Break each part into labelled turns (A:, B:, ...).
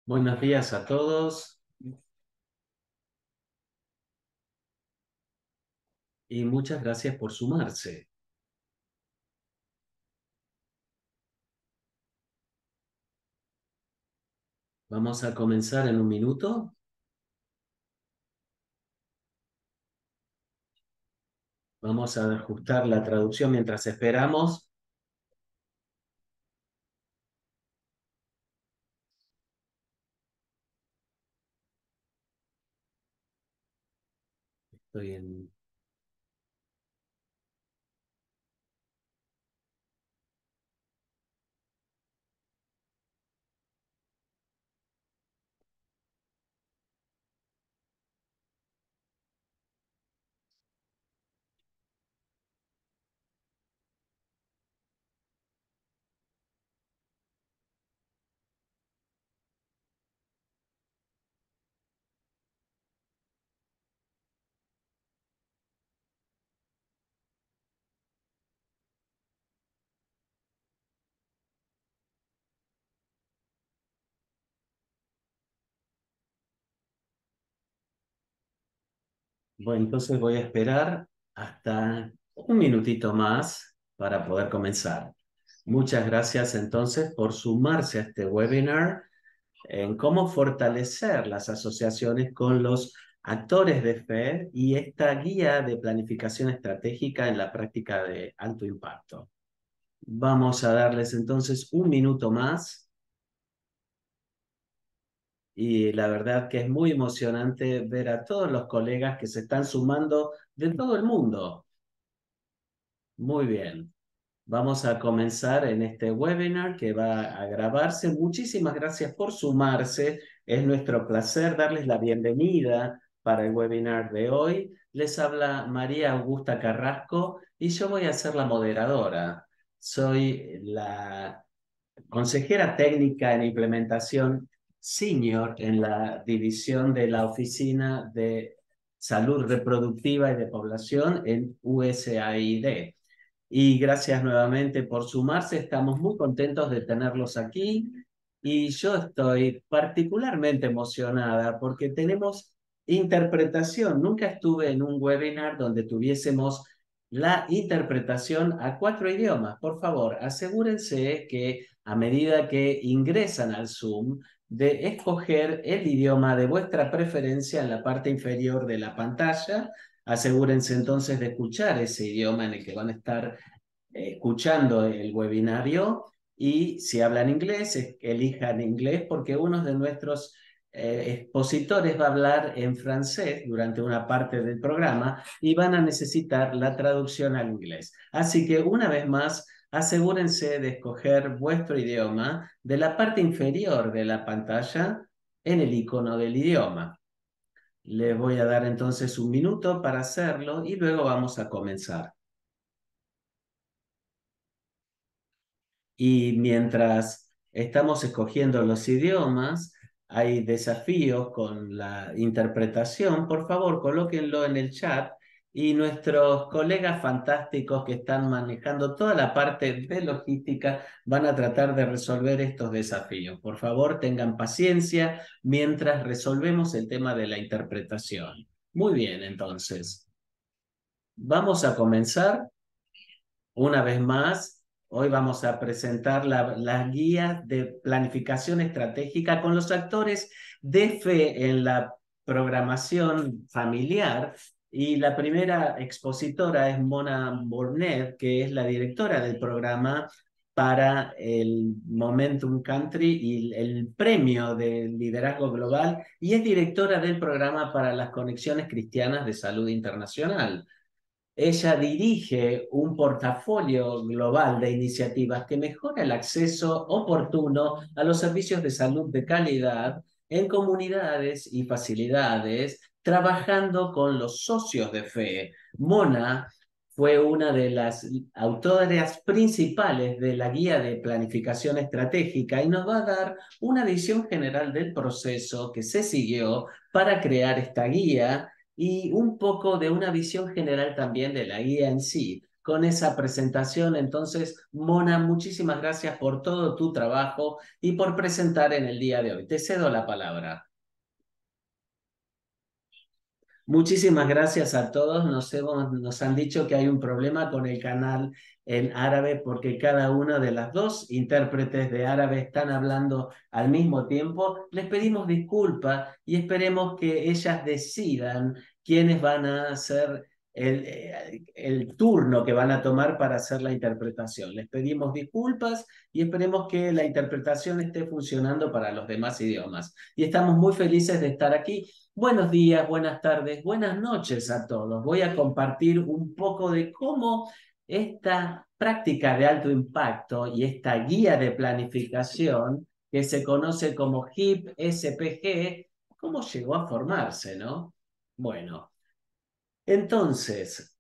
A: Buenos días a todos y muchas gracias por sumarse. Vamos a comenzar en un minuto. Vamos a ajustar la traducción mientras esperamos. Estoy en... Bueno, entonces voy a esperar hasta un minutito más para poder comenzar. Muchas gracias entonces por sumarse a este webinar en cómo fortalecer las asociaciones con los actores de fe y esta guía de planificación estratégica en la práctica de alto impacto. Vamos a darles entonces un minuto más y la verdad que es muy emocionante ver a todos los colegas que se están sumando de todo el mundo. Muy bien. Vamos a comenzar en este webinar que va a grabarse. Muchísimas gracias por sumarse. Es nuestro placer darles la bienvenida para el webinar de hoy. Les habla María Augusta Carrasco y yo voy a ser la moderadora. Soy la consejera técnica en implementación senior en la división de la Oficina de Salud Reproductiva y de Población en USAID. Y gracias nuevamente por sumarse. Estamos muy contentos de tenerlos aquí y yo estoy particularmente emocionada porque tenemos interpretación. Nunca estuve en un webinar donde tuviésemos la interpretación a 4 idiomas. Por favor, asegúrense que a medida que ingresan al Zoom, de escoger el idioma de vuestra preferencia en la parte inferior de la pantalla. Asegúrense entonces de escuchar ese idioma en el que van a estar escuchando el webinario y si hablan inglés, elijan inglés porque uno de nuestros expositores va a hablar en francés durante una parte del programa y van a necesitar la traducción al inglés. Así que una vez más, asegúrense de escoger vuestro idioma de la parte inferior de la pantalla en el icono del idioma. Les voy a dar entonces un minuto para hacerlo y luego vamos a comenzar. Y mientras estamos escogiendo los idiomas, hay desafíos con la interpretación. Por favor, colóquenlo en el chat y nuestros colegas fantásticos que están manejando toda la parte de logística van a tratar de resolver estos desafíos. Por favor, tengan paciencia mientras resolvemos el tema de la interpretación. Muy bien, entonces, vamos a comenzar. Una vez más, hoy vamos a presentar las guías de planificación estratégica con los actores de fe en la programación familiar. Y la primera expositora es Mona Burnett, que es la directora del programa para el Momentum Country y el premio de liderazgo global, y es directora del programa para las conexiones cristianas de salud internacional. Ella dirige un portafolio global de iniciativas que mejora el acceso oportuno a los servicios de salud de calidad en comunidades y facilidades, trabajando con los socios de fe. Mona fue una de las autoras principales de la guía de planificación estratégica y nos va a dar una visión general del proceso que se siguió para crear esta guía y un poco de una visión general también de la guía en sí. con esa presentación. Entonces, Mona, muchísimas gracias por todo tu trabajo y por presentar en el día de hoy. Te cedo la palabra. Muchísimas gracias a todos. Nos han dicho que hay un problema con el canal en árabe porque cada una de las dos intérpretes de árabe están hablando al mismo tiempo. Les pedimos disculpas y esperemos que ellas decidan quiénes van a hacer el turno que van a tomar para hacer la interpretación. Les pedimos disculpas y esperemos que la interpretación esté funcionando para los demás idiomas. Y estamos muy felices de estar aquí. Buenos días, buenas tardes, buenas noches a todos. Voy a compartir un poco de cómo esta práctica de alto impacto y esta guía de planificación que se conoce como HIP SPG, cómo llegó a formarse, ¿no? Bueno, entonces,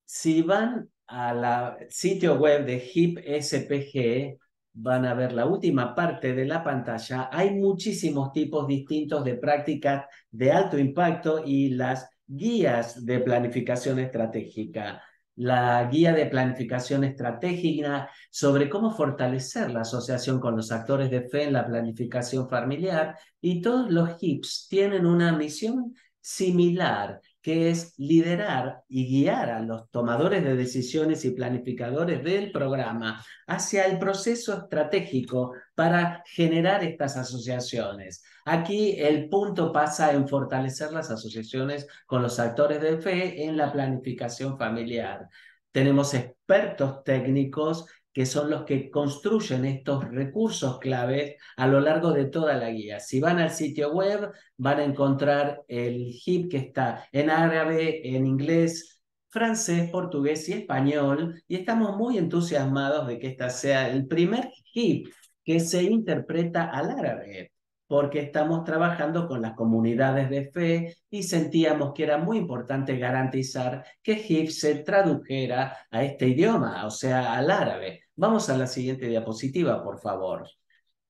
A: si van a la sitio web de HIP SPG, van a ver la última parte de la pantalla. Hay muchísimos tipos distintos de prácticas de alto impacto y las guías de planificación estratégica. La guía de planificación estratégica sobre cómo fortalecer la asociación con los actores de fe en la planificación familiar, y todos los HIPs tienen una misión similar, que es liderar y guiar a los tomadores de decisiones y planificadores del programa hacia el proceso estratégico para generar estas asociaciones. Aquí el punto pasa en fortalecer las asociaciones con los actores de fe en la planificación familiar. Tenemos expertos técnicos que son los que construyen estos recursos claves a lo largo de toda la guía. Si van al sitio web, van a encontrar el HIP que está en árabe, en inglés, francés, portugués y español, y estamos muy entusiasmados de que este sea el primer HIP que se interpreta al árabe, porque estamos trabajando con las comunidades de fe y sentíamos que era muy importante garantizar que HIP se tradujera a este idioma, o sea, al árabe. Vamos a la siguiente diapositiva, por favor.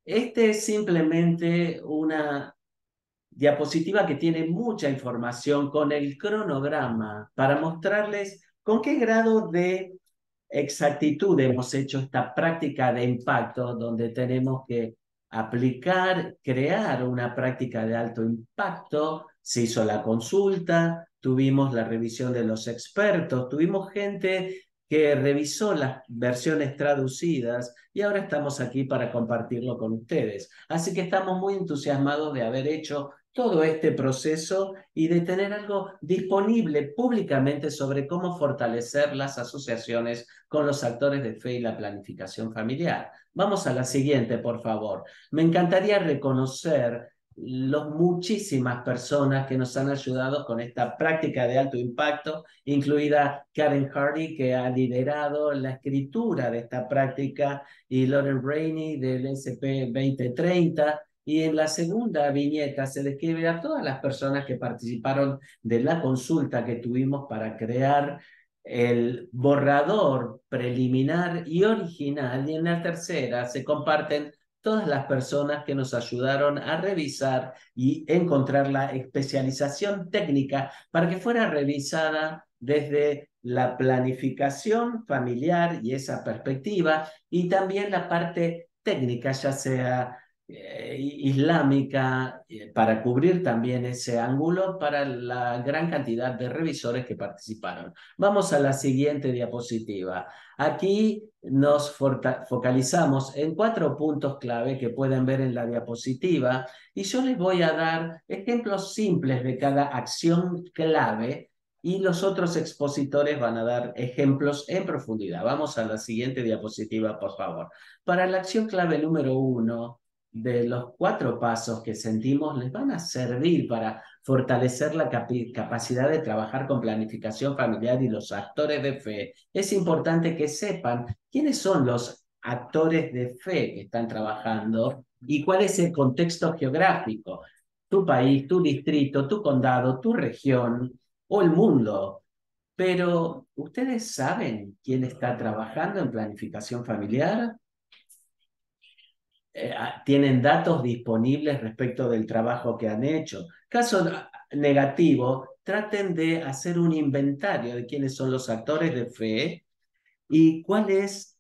A: Este es simplemente una diapositiva que tiene mucha información con el cronograma para mostrarles con qué grado de exactitud hemos hecho esta práctica de impacto, donde tenemos que aplicar, crear una práctica de alto impacto. Se hizo la consulta, tuvimos la revisión de los expertos, tuvimos gente que revisó las versiones traducidas y ahora estamos aquí para compartirlo con ustedes. Así que estamos muy entusiasmados de haber hecho todo este proceso y de tener algo disponible públicamente sobre cómo fortalecer las asociaciones con los actores de fe y la planificación familiar. Vamos a la siguiente, por favor. Me encantaría reconocer las muchísimas personas que nos han ayudado con esta práctica de alto impacto, incluida Karen Hardy, que ha liderado la escritura de esta práctica, y Lauren Rainey del SP 2030. Y en la segunda viñeta se describe a todas las personas que participaron de la consulta que tuvimos para crear el borrador preliminar y original. Y en la tercera se comparten todas las personas que nos ayudaron a revisar y encontrar la especialización técnica para que fuera revisada desde la planificación familiar y esa perspectiva, y también la parte técnica, ya sea islámica, para cubrir también ese ángulo para la gran cantidad de revisores que participaron. Vamos a la siguiente diapositiva. Aquí nos focalizamos en 4 puntos clave que pueden ver en la diapositiva, y yo les voy a dar ejemplos simples de cada acción clave y los otros expositores van a dar ejemplos en profundidad. Vamos a la siguiente diapositiva, por favor. Para la acción clave número 1, de los 4 pasos que sentimos les van a servir para fortalecer la capacidad de trabajar con planificación familiar y los actores de fe. Es importante que sepan quiénes son los actores de fe que están trabajando y cuál es el contexto geográfico, tu país, tu distrito, tu condado, tu región o el mundo. Pero, ¿ustedes saben quién está trabajando en planificación familiar? ¿Tienen datos disponibles respecto del trabajo que han hecho? Caso negativo, traten de hacer un inventario de quiénes son los actores de fe ¿Y cuál es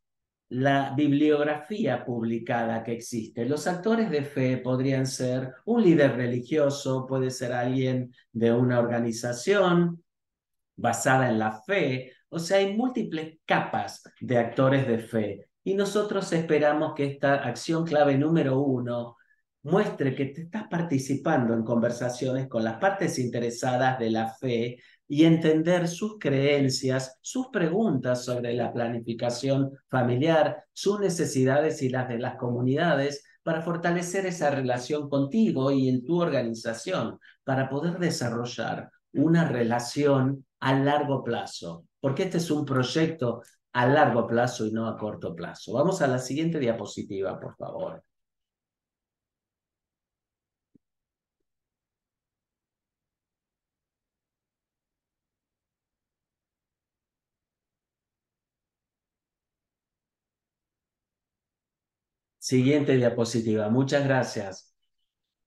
A: la bibliografía publicada que existe? Los actores de fe podrían ser un líder religioso, puede ser alguien de una organización basada en la fe. O sea, hay múltiples capas de actores de fe. Y nosotros esperamos que esta acción clave número 1 muestre que te estás participando en conversaciones con las partes interesadas de la fe y entender sus creencias, sus preguntas sobre la planificación familiar, sus necesidades y las de las comunidades para fortalecer esa relación contigo y en tu organización, para poder desarrollar una relación a largo plazo, porque este es un proyecto a largo plazo y no a corto plazo. Vamos a la siguiente diapositiva, por favor. Siguiente diapositiva. Muchas gracias.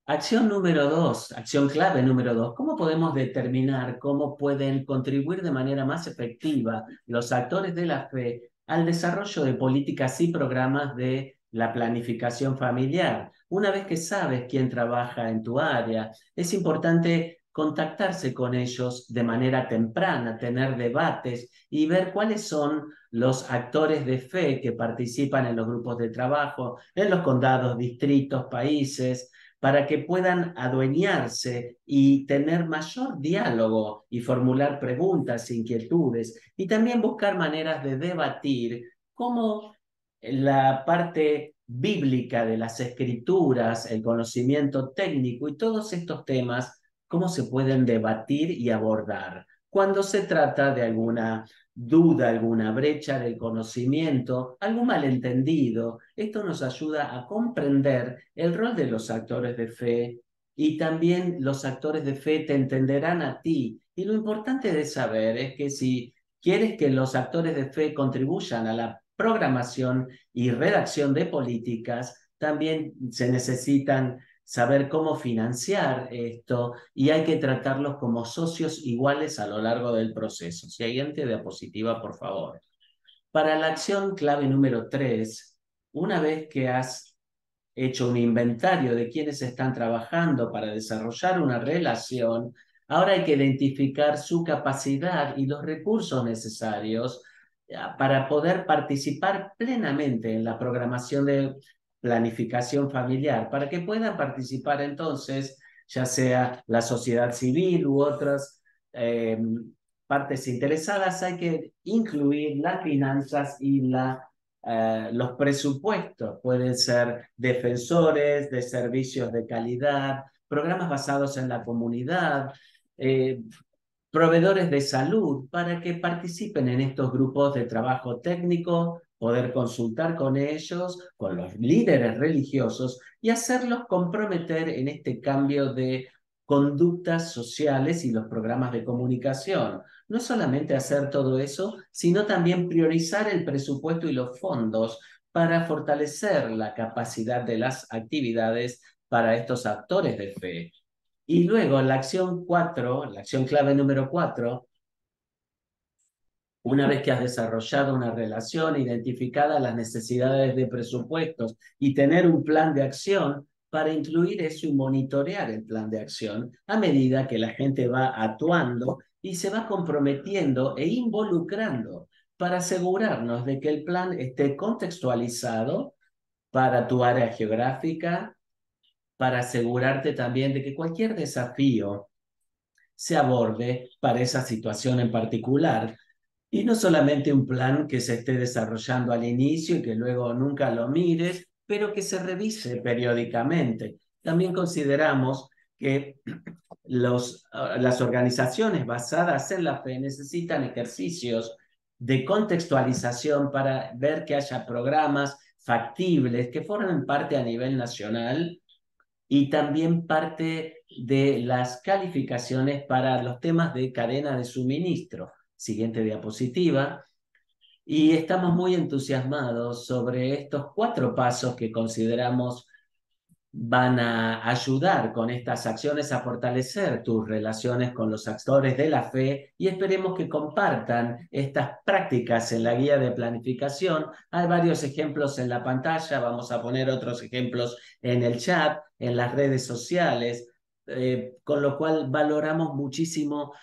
A: Acción número 2, acción clave número 2. ¿Cómo podemos determinar cómo pueden contribuir de manera más efectiva los actores de la fe al desarrollo de políticas y programas de la planificación familiar? Una vez que sabes quién trabaja en tu área, es importante contactarse con ellos de manera temprana, tener debates y ver cuáles son los actores de fe que participan en los grupos de trabajo, en los condados, distritos, países, para que puedan adueñarse y tener mayor diálogo y formular preguntas, inquietudes, y también buscar maneras de debatir cómo la parte bíblica de las escrituras, el conocimiento técnico y todos estos temas, cómo se pueden debatir y abordar. Cuando se trata de alguna duda, alguna brecha del conocimiento, algún malentendido, esto nos ayuda a comprender el rol de los actores de fe y también los actores de fe te entenderán a ti. Y lo importante de saber es que si quieres que los actores de fe contribuyan a la programación y redacción de políticas, también se necesitan saber cómo financiar esto y hay que tratarlos como socios iguales a lo largo del proceso. Siguiente diapositiva, por favor. Para la acción clave número 3, una vez que has hecho un inventario de quiénes están trabajando para desarrollar una relación, ahora hay que identificar su capacidad y los recursos necesarios para poder participar plenamente en la programación de planificación familiar, para que puedan participar entonces, ya sea la sociedad civil u otras partes interesadas, hay que incluir las finanzas y los presupuestos. Pueden ser defensores de servicios de calidad, programas basados en la comunidad, eh, proveedores de salud, para que participen en estos grupos de trabajo técnico, poder consultar con ellos, con los líderes religiosos y hacerlos comprometer en este cambio de conductas sociales y los programas de comunicación. No solamente hacer todo eso, sino también priorizar el presupuesto y los fondos para fortalecer la capacidad de las actividades para estos actores de fe. Y luego la acción 4, la acción clave número 4, una vez que has desarrollado una relación, identificada las necesidades de presupuestos y tener un plan de acción para incluir eso y monitorear el plan de acción a medida que la gente va actuando y se va comprometiendo e involucrando para asegurarnos de que el plan esté contextualizado para tu área geográfica, para asegurarte también de que cualquier desafío se aborde para esa situación en particular. Y no solamente un plan que se esté desarrollando al inicio y que luego nunca lo mires, pero que se revise periódicamente. También consideramos que las organizaciones basadas en la fe necesitan ejercicios de contextualización para ver que haya programas factibles que formen parte a nivel nacional y también parte de las calificaciones para los temas de cadena de suministro. Siguiente diapositiva. Y estamos muy entusiasmados sobre estos 4 pasos que consideramos van a ayudar con estas acciones a fortalecer tus relaciones con los actores de la fe y esperemos que compartan estas prácticas en la guía de planificación. Hay varios ejemplos en la pantalla, vamos a poner otros ejemplos en el chat, en las redes sociales, con lo cual valoramos muchísimo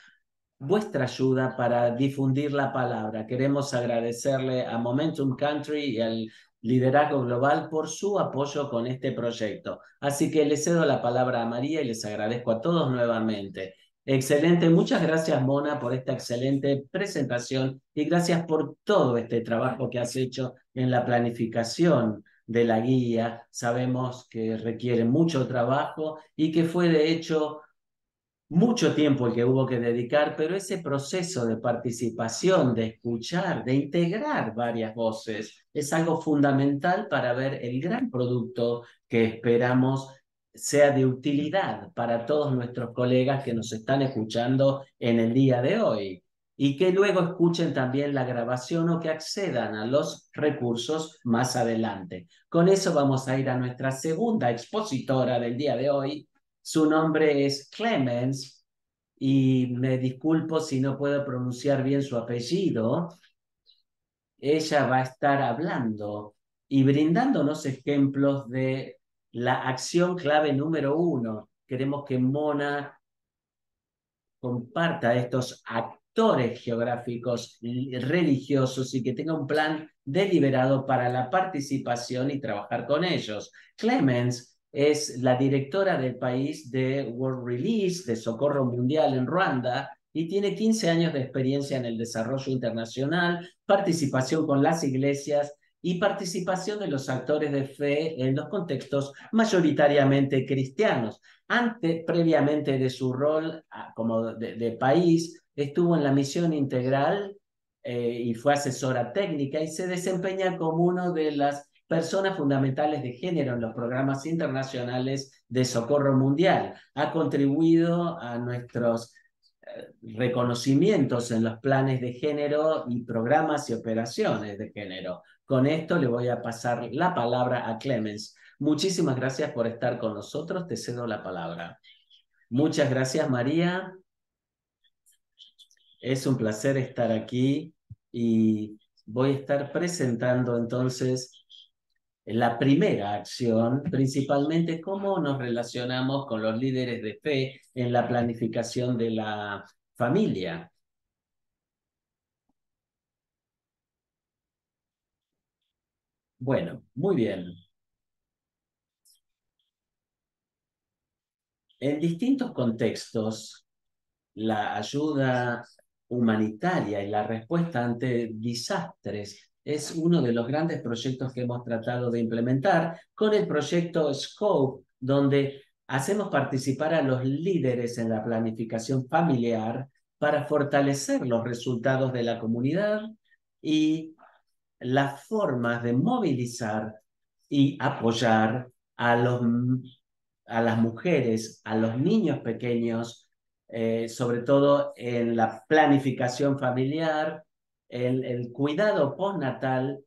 A: vuestra ayuda para difundir la palabra. Queremos agradecerle a Momentum Country y al Liderazgo Global por su apoyo con este proyecto. Así que les cedo la palabra a María y les agradezco a todos nuevamente. Excelente, muchas gracias Mona por esta excelente presentación y gracias por todo este trabajo que has hecho en la planificación de la guía. Sabemos que requiere mucho trabajo y que fue de hecho mucho tiempo el que hubo que dedicar, pero ese proceso de participación, de escuchar, de integrar varias voces, es algo fundamental para ver el gran producto que esperamos sea de utilidad para todos nuestros colegas que nos están escuchando en el día de hoy y que luego escuchen también la grabación o que accedan a los recursos más adelante. Con eso vamos a ir a nuestra segunda expositora del día de hoy. Su nombre es Clemens y me disculpo si no puedo pronunciar bien su apellido. Ella va a estar hablando y brindándonos ejemplos de la acción clave número 1. Queremos que Mona comparta estos actores geográficos religiosos y que tenga un plan deliberado para la participación y trabajar con ellos. Clemens es la directora del país de World Release, de Socorro Mundial en Ruanda, y tiene 15 años de experiencia en el desarrollo internacional, participación con las iglesias y participación de los actores de fe en los contextos mayoritariamente cristianos. Previamente de su rol como de país, estuvo en la misión integral y fue asesora técnica y se desempeña como una de las personas fundamentales de género en los programas internacionales de socorro mundial. Ha contribuido a nuestros reconocimientos en los planes de género y programas y operaciones de género. Con esto le voy a pasar la palabra a Clemens. Muchísimas gracias por estar con nosotros. Te cedo la palabra. Muchas gracias, María. Es un placer estar aquí y voy a estar presentando entonces la primera acción, principalmente cómo nos relacionamos con los líderes de fe en la planificación de la familia. Bueno, muy bien. En distintos contextos, la ayuda humanitaria y la respuesta ante desastres es uno de los grandes proyectos que hemos tratado de implementar con el proyecto SCOPE, donde hacemos participar a los líderes en la planificación familiar para fortalecer los resultados de la comunidad y las formas de movilizar y apoyar a las mujeres, a los niños pequeños, sobre todo en la planificación familiar, el cuidado postnatal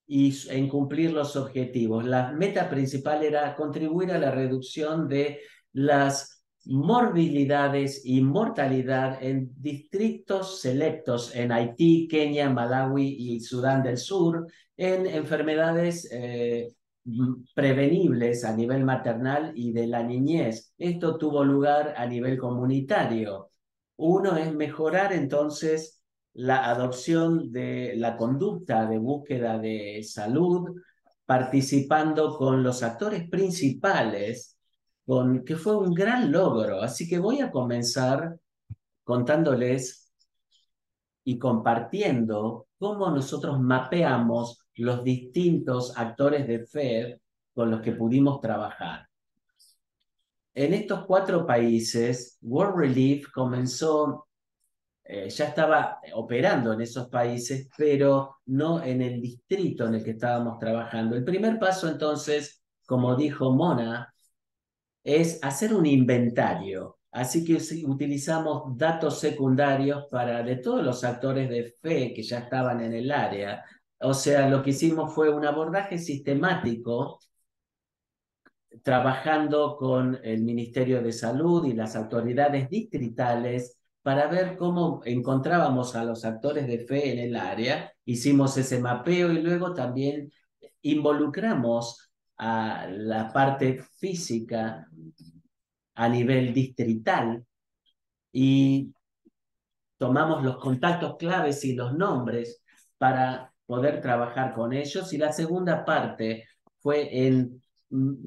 A: y en cumplir los objetivos. La meta principal era contribuir a la reducción de las morbilidades y mortalidad en distritos selectos en Haití, Kenia, Malawi y Sudán del Sur, en enfermedades prevenibles a nivel maternal y de la niñez. Esto tuvo lugar a nivel comunitario. Uno es mejorar entonces la adopción de la conducta de búsqueda de salud, participando con los actores principales, que fue un gran logro. Así que voy a comenzar contándoles y compartiendo cómo nosotros mapeamos los distintos actores de fe con los que pudimos trabajar. En estos 4 países, World Relief comenzó ya estaba operando en esos países, pero no en el distrito en el que estábamos trabajando. El primer paso, entonces, como dijo Mona, es hacer un inventario. Así que utilizamos datos secundarios de todos los actores de fe que ya estaban en el área. O sea, lo que hicimos fue un abordaje sistemático trabajando con el Ministerio de Salud y las autoridades distritales para ver cómo encontrábamos a los actores de fe en el área. Hicimos ese mapeo y luego también involucramos a la parte física a nivel distrital y tomamos los contactos claves y los nombres para poder trabajar con ellos. Y la segunda parte fue en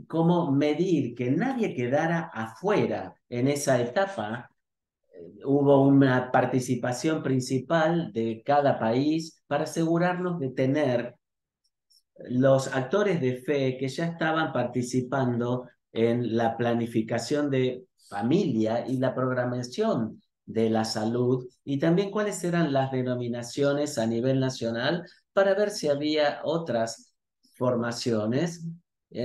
A: cómo medir que nadie quedara afuera en esa etapa. Hubo una participación principal de cada país para asegurarnos de tener los actores de fe que ya estaban participando en la planificación de familia y la programación de la salud, y también cuáles eran las denominaciones a nivel nacional para ver si había otras formaciones.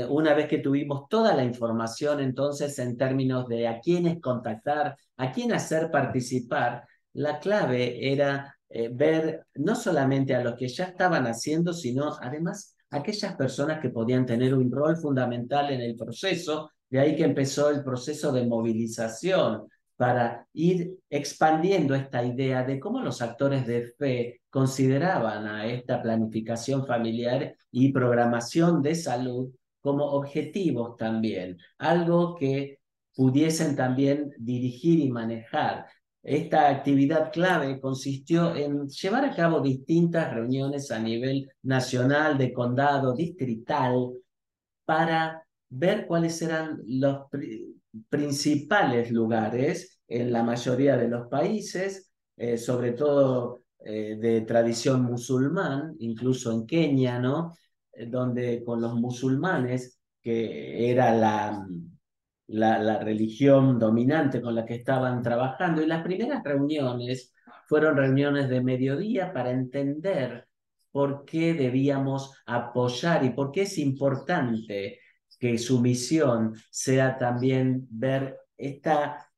A: Una vez que tuvimos toda la información, entonces, en términos de a quiénes contactar, a quién hacer participar, la clave era ver no solamente a los que ya estaban haciendo, sino además aquellas personas que podían tener un rol fundamental en el proceso. De ahí que empezó el proceso de movilización para ir expandiendo esta idea de cómo los actores de fe consideraban a esta planificación familiar y programación de salud como objetivos también, algo que pudiesen también dirigir y manejar. Esta actividad clave consistió en llevar a cabo distintas reuniones a nivel nacional, de condado, distrital, para ver cuáles eran los principales lugares en la mayoría de los países, sobre todo de tradición musulmán, incluso en Kenia, ¿no? Donde con los musulmanes, que era la religión dominante con la que estaban trabajando, y las primeras reuniones fueron reuniones de mediodía para entender por qué debíamos apoyar y por qué es importante que su misión sea también ver esta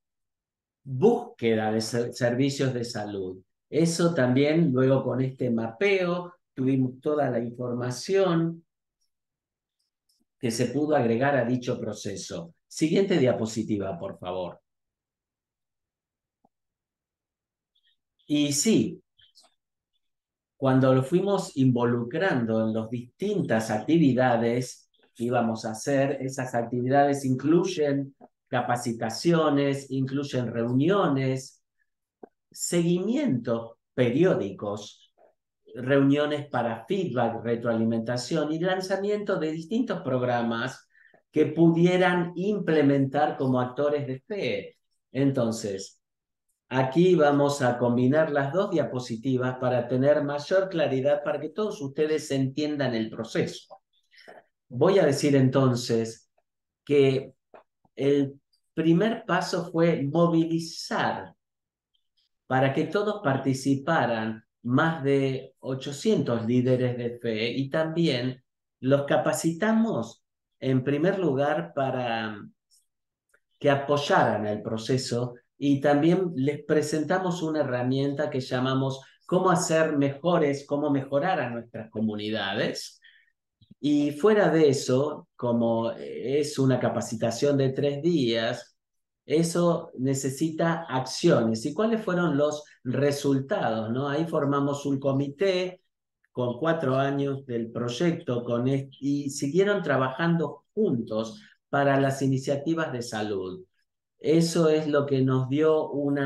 A: búsqueda de servicios de salud. Eso también, luego con este mapeo, tuvimos toda la información que se pudo agregar a dicho proceso. Siguiente diapositiva, por favor. Y sí, cuando lo fuimos involucrando en las distintas actividades que íbamos a hacer, esas actividades incluyen capacitaciones, incluyen reuniones, seguimientos periódicos, reuniones para feedback, retroalimentación y lanzamiento de distintos programas que pudieran implementar como actores de fe. Entonces, aquí vamos a combinar las dos diapositivas para tener mayor claridad, para que todos ustedes entiendan el proceso. Voy a decir entonces que el primer paso fue movilizar para que todos participaran, más de 800 líderes de fe, y también los capacitamos en primer lugar para que apoyaran el proceso, y también les presentamos una herramienta que llamamos cómo hacer mejores, cómo mejorar a nuestras comunidades. Y fuera de eso, como es una capacitación de 3 días, eso necesita acciones. ¿Y cuáles fueron los resultados, no? Ahí formamos un comité con 4 años del proyecto y siguieron trabajando juntos para las iniciativas de salud. Eso es lo que nos dio un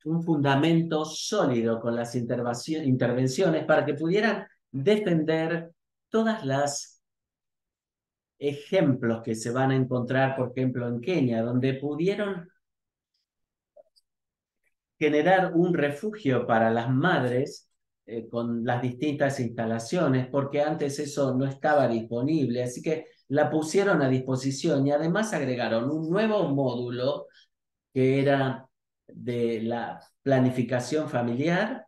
A: fundamento sólido con las intervenciones para que pudieran defender todas las ejemplos que se van a encontrar, por ejemplo, en Kenia, donde pudieron generar un refugio para las madres con las distintas instalaciones, porque antes eso no estaba disponible, así que la pusieron a disposición y además agregaron un nuevo módulo que era de la planificación familiar,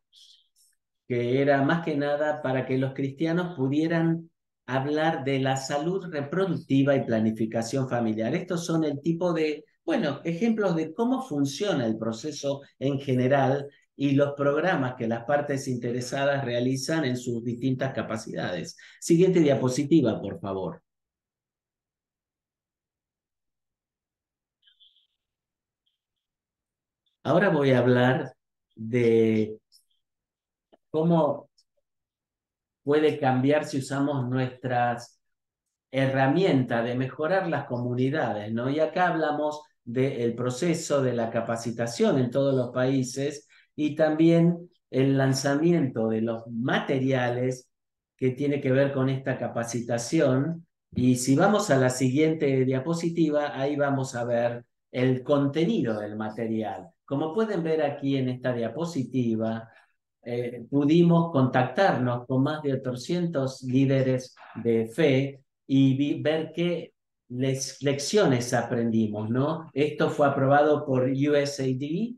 A: que era más que nada para que los cristianos pudieran hablar de la salud reproductiva y planificación familiar. Estos son el tipo de, bueno, ejemplos de cómo funciona el proceso en general y los programas que las partes interesadas realizan en sus distintas capacidades. Siguiente diapositiva, por favor. Ahora voy a hablar de cómo puede cambiar si usamos nuestras herramienta de mejorar las comunidades, ¿no? Y acá hablamos del proceso de la capacitación en todos los países y también el lanzamiento de los materiales que tiene que ver con esta capacitación. Y si vamos a la siguiente diapositiva, ahí vamos a ver el contenido del material. Como pueden ver aquí en esta diapositiva, pudimos contactarnos con más de 800 líderes de fe y ver qué lecciones aprendimos, ¿no? Esto fue aprobado por USAID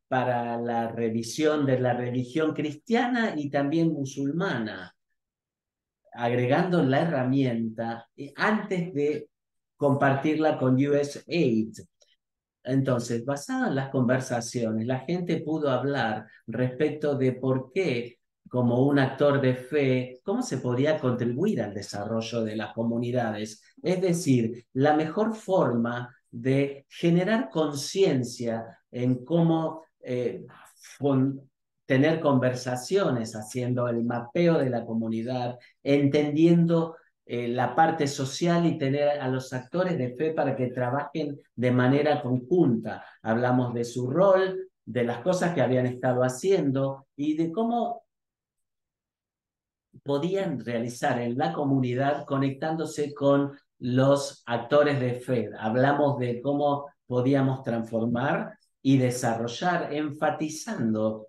A: para la revisión de la religión cristiana y también musulmana, agregando la herramienta antes de compartirla con USAID. Entonces, basado en las conversaciones, la gente pudo hablar respecto de por qué, como un actor de fe, cómo se podía contribuir al desarrollo de las comunidades. Es decir, la mejor forma de generar conciencia en cómo tener conversaciones, haciendo el mapeo de la comunidad, entendiendo la parte social y tener a los actores de fe para que trabajen de manera conjunta. Hablamos de su rol, de las cosas que habían estado haciendo y de cómo podían realizar en la comunidad conectándose con los actores de fe. Hablamos de cómo podíamos transformar y desarrollar, enfatizando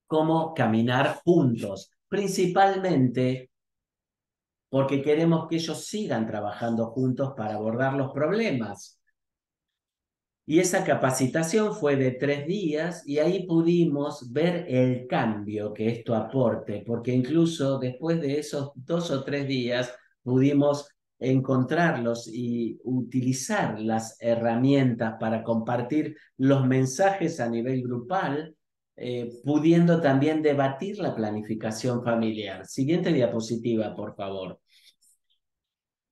A: cómo caminar juntos, principalmente porque queremos que ellos sigan trabajando juntos para abordar los problemas. Y esa capacitación fue de 3 días y ahí pudimos ver el cambio que esto aporte, porque incluso después de esos 2 o 3 días pudimos encontrarlos y utilizar las herramientas para compartir los mensajes a nivel grupal, pudiendo también debatir la planificación familiar. Siguiente diapositiva, por favor.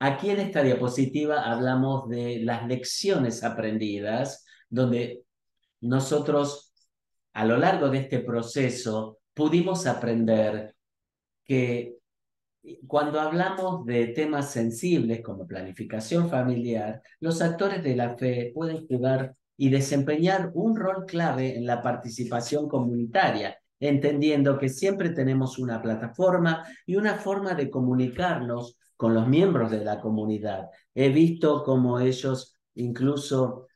A: Aquí en esta diapositiva hablamos de las lecciones aprendidas, donde nosotros a lo largo de este proceso pudimos aprender que cuando hablamos de temas sensibles como planificación familiar, los actores de la fe pueden jugar y desempeñar un rol clave en la participación comunitaria, entendiendo que siempre tenemos una plataforma y una forma de comunicarnos con los miembros de la comunidad. He visto cómo ellos incluso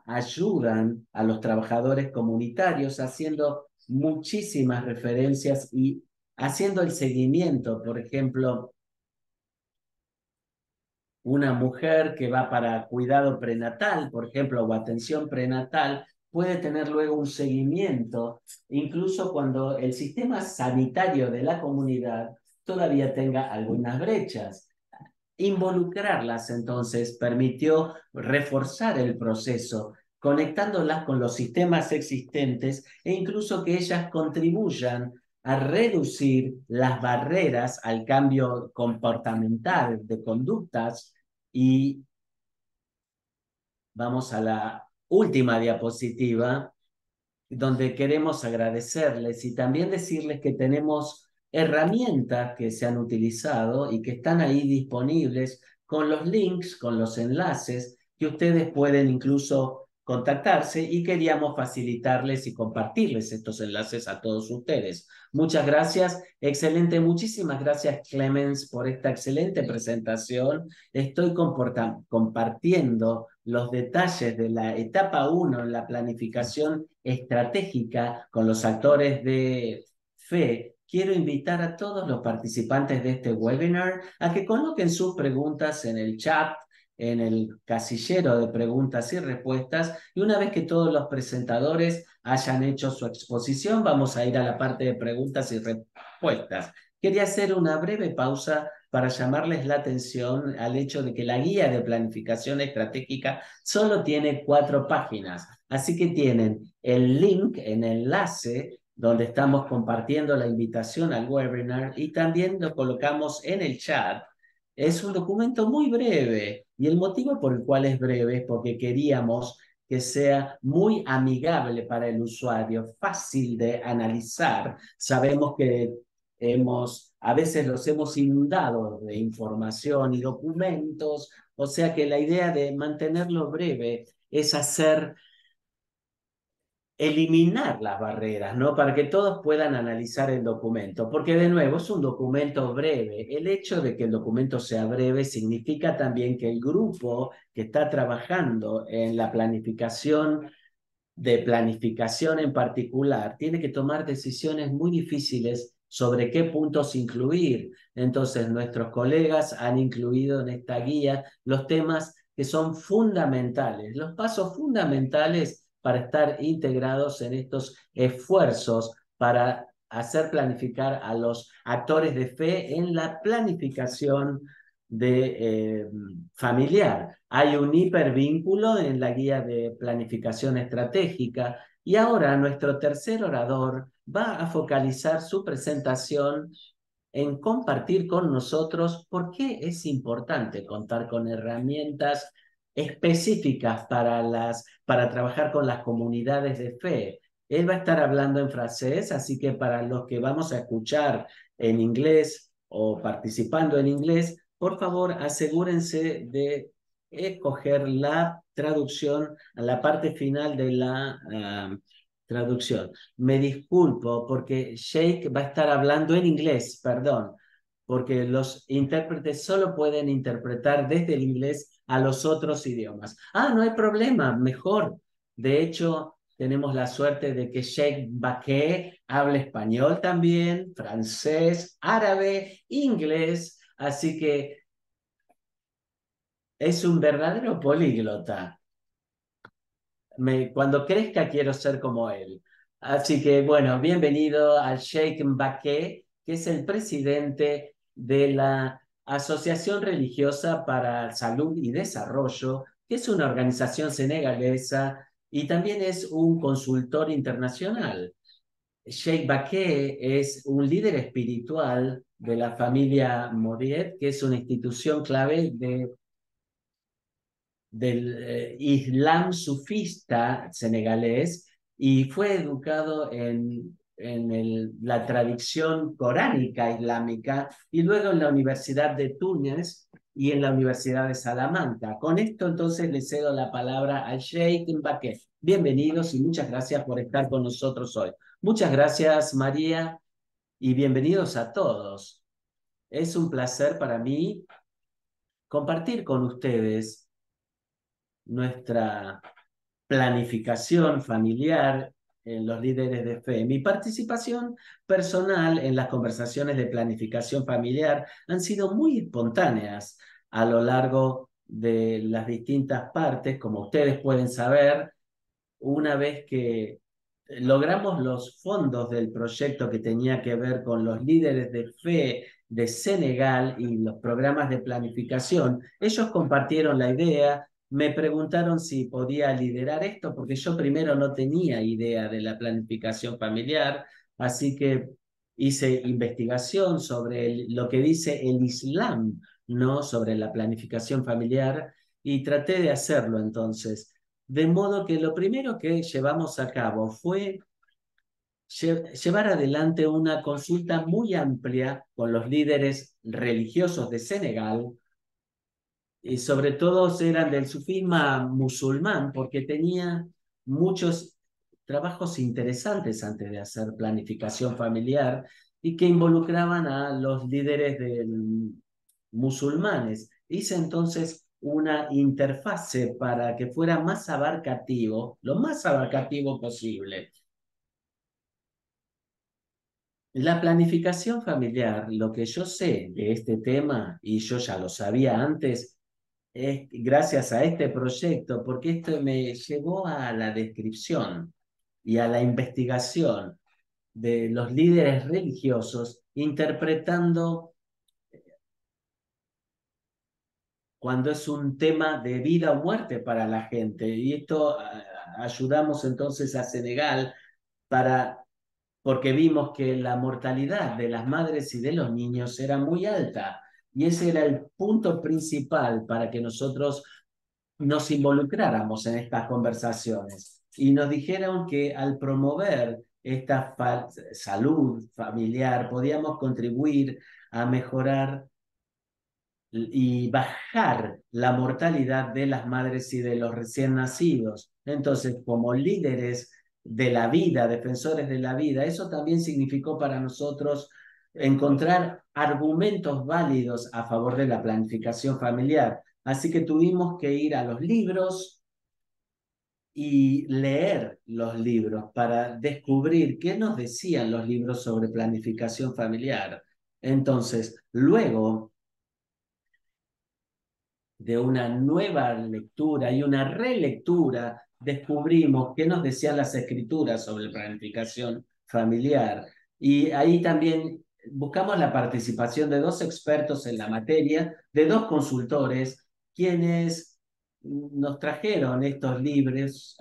A: ayudan a los trabajadores comunitarios haciendo muchísimas referencias y haciendo el seguimiento. Por ejemplo, una mujer que va para cuidado prenatal, por ejemplo, o atención prenatal, puede tener luego un seguimiento, incluso cuando el sistema sanitario de la comunidad todavía tenga algunas brechas. Involucrarlas entonces permitió reforzar el proceso, conectándolas con los sistemas existentes e incluso que ellas contribuyan a reducir las barreras al cambio comportamental de conductas. Y vamos a la última diapositiva, donde queremos agradecerles y también decirles que tenemos herramientas que se han utilizado y que están ahí disponibles con los links, con los enlaces, que ustedes pueden incluso contactarse y queríamos facilitarles y compartirles estos enlaces a todos ustedes. Muchas gracias, excelente, muchísimas gracias Clemens por esta excelente presentación. Estoy compartiendo los detalles de la etapa 1 en la planificación estratégica con los actores de fe. Quiero invitar a todos los participantes de este webinar a que coloquen sus preguntas en el chat, en el casillero de preguntas y respuestas, y una vez que todos los presentadores hayan hecho su exposición, vamos a ir a la parte de preguntas y respuestas. Quería hacer una breve pausa para llamarles la atención al hecho de que la guía de planificación estratégica solo tiene 4 páginas. Así que tienen el link, el enlace, donde estamos compartiendo la invitación al webinar y también lo colocamos en el chat. Es un documento muy breve y el motivo por el cual es breve es porque queríamos que sea muy amigable para el usuario, fácil de analizar. Sabemos que a veces los hemos inundado de información y documentos, o sea que la idea de mantenerlo breve es eliminar las barreras, ¿no? Para que todos puedan analizar el documento, porque de nuevo es un documento breve. El hecho de que el documento sea breve significa también que el grupo que está trabajando en la planificación de planificación en particular, tiene que tomar decisiones muy difíciles sobre qué puntos incluir. Entonces, nuestros colegas han incluido en esta guía los temas que son fundamentales, los pasos fundamentales para estar integrados en estos esfuerzos para hacer planificar a los actores de fe en la planificación familiar. Hay un hipervínculo en la guía de planificación estratégica y ahora nuestro tercer orador va a focalizar su presentación en compartir con nosotros por qué es importante contar con herramientas específicas para trabajar con las comunidades de fe. Él va a estar hablando en francés, así que para los que vamos a escuchar en inglés o participando en inglés, por favor asegúrense de escoger la traducción a la parte final de la traducción. Me disculpo porque Sheikh va a estar hablando en inglés, perdón, porque los intérpretes solo pueden interpretar desde el inglés a los otros idiomas. Ah, no hay problema, mejor. De hecho, tenemos la suerte de que Sheikh Baké habla español también, francés, árabe, inglés, así que es un verdadero políglota. Cuando crezca quiero ser como él. Así que bueno, bienvenido al Sheikh Mbacké, que es el presidente de la Asociación Religiosa para Salud y Desarrollo, que es una organización senegalesa y también es un consultor internacional. Sheikh Mbacké es un líder espiritual de la familia Moriet, que es una institución clave del Islam sufista senegalés y fue educado en la tradición coránica islámica y luego en la Universidad de Túnez y en la Universidad de Salamanca. Con esto entonces le cedo la palabra al Sheikh Mbacké. Bienvenidos y muchas gracias por estar con nosotros hoy. Muchas gracias, María, y bienvenidos a todos. Es un placer para mí compartir con ustedes nuestra planificación familiar en los líderes de fe. Mi participación personal en las conversaciones de planificación familiar han sido muy espontáneas a lo largo de las distintas partes, como ustedes pueden saber, una vez que logramos los fondos del proyecto que tenía que ver con los líderes de fe de Senegal y los programas de planificación, ellos compartieron la idea, me preguntaron si podía liderar esto, porque yo primero no tenía idea de la planificación familiar, así que hice investigación sobre lo que dice el Islam, ¿no? Sobre la planificación familiar y traté de hacerlo entonces. De modo que lo primero que llevamos a cabo fue llevar adelante una consulta muy amplia con los líderes religiosos de Senegal, y sobre todo eran del sufisma musulmán, porque tenía muchos trabajos interesantes antes de hacer planificación familiar y que involucraban a los líderes musulmanes. Hice entonces una interfase para que fuera más abarcativo, lo más abarcativo posible. La planificación familiar, lo que yo sé de este tema, y yo ya lo sabía antes, es gracias a este proyecto, porque esto me llevó a la descripción y a la investigación de los líderes religiosos interpretando cuando es un tema de vida o muerte para la gente. Y esto ayudamos entonces a Senegal para, porque vimos que la mortalidad de las madres y de los niños era muy alta. Y ese era el punto principal para que nosotros nos involucráramos en estas conversaciones. Y nos dijeron que al promover esta salud familiar podíamos contribuir a mejorar y bajar la mortalidad de las madres y de los recién nacidos. Entonces, como líderes de la vida, defensores de la vida, eso también significó para nosotros encontrar argumentos válidos a favor de la planificación familiar. Así que tuvimos que ir a los libros y leer los libros para descubrir qué nos decían los libros sobre planificación familiar. Entonces, luego de una nueva lectura y una relectura, descubrimos qué nos decían las escrituras sobre planificación familiar. Y ahí también buscamos la participación de dos expertos en la materia, de dos consultores, quienes nos trajeron estos libros.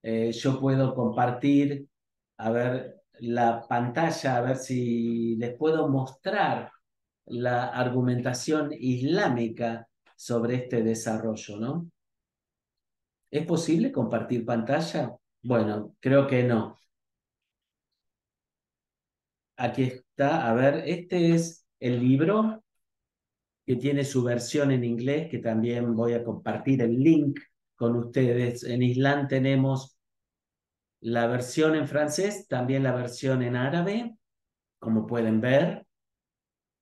A: Yo puedo compartir, a ver, la pantalla, a ver si les puedo mostrar la argumentación islámica sobre este desarrollo, ¿no? ¿Es posible compartir pantalla? Bueno, creo que no. Aquí está, a ver, este es el libro que tiene su versión en inglés, que también voy a compartir el link con ustedes. En Islam tenemos la versión en francés, también la versión en árabe, como pueden ver,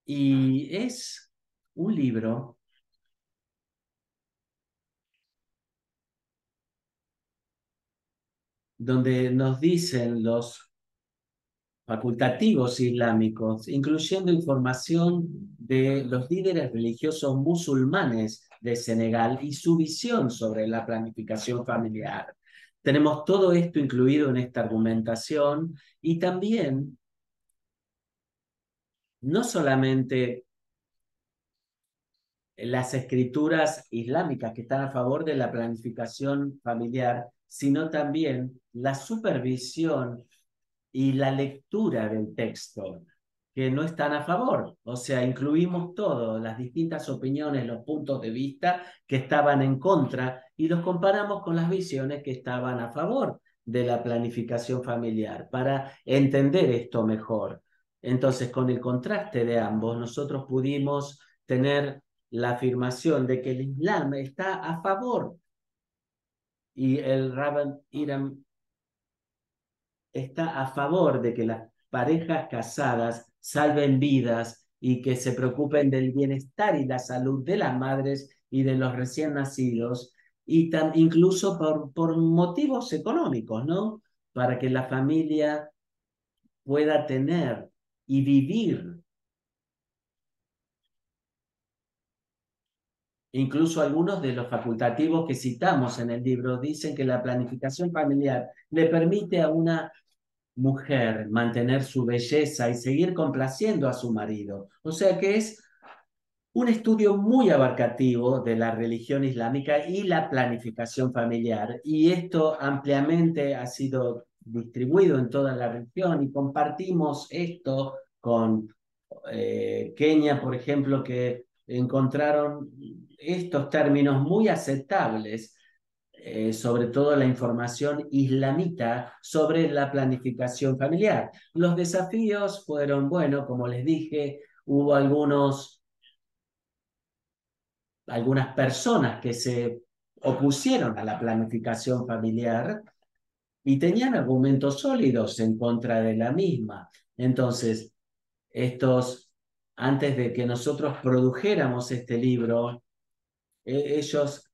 A: y es un libro donde nos dicen los facultativos islámicos, incluyendo información de los líderes religiosos musulmanes de Senegal y su visión sobre la planificación familiar. Tenemos todo esto incluido en esta argumentación y también no solamente las escrituras islámicas que están a favor de la planificación familiar, sino también la supervisión y la lectura del texto, que no están a favor. O sea, incluimos todo, las distintas opiniones, los puntos de vista que estaban en contra y los comparamos con las visiones que estaban a favor de la planificación familiar para entender esto mejor. Entonces, con el contraste de ambos, nosotros pudimos tener la afirmación de que el Islam está a favor y el Rabban Iram está a favor de que las parejas casadas salven vidas y que se preocupen del bienestar y la salud de las madres y de los recién nacidos, y incluso por motivos económicos, ¿no? Para que la familia pueda tener y vivir. Incluso algunos de los facultativos que citamos en el libro dicen que la planificación familiar le permite a una mujer mantener su belleza y seguir complaciendo a su marido. O sea que es un estudio muy abarcativo de la religión islámica y la planificación familiar. Y esto ampliamente ha sido distribuido en toda la región y compartimos esto con Kenia, por ejemplo, que encontraron estos términos muy aceptables, sobre todo la información islamita sobre la planificación familiar. Los desafíos fueron, bueno, como les dije, hubo algunas personas que se opusieron a la planificación familiar y tenían argumentos sólidos en contra de la misma. Entonces, antes de que nosotros produjéramos este libro, ellos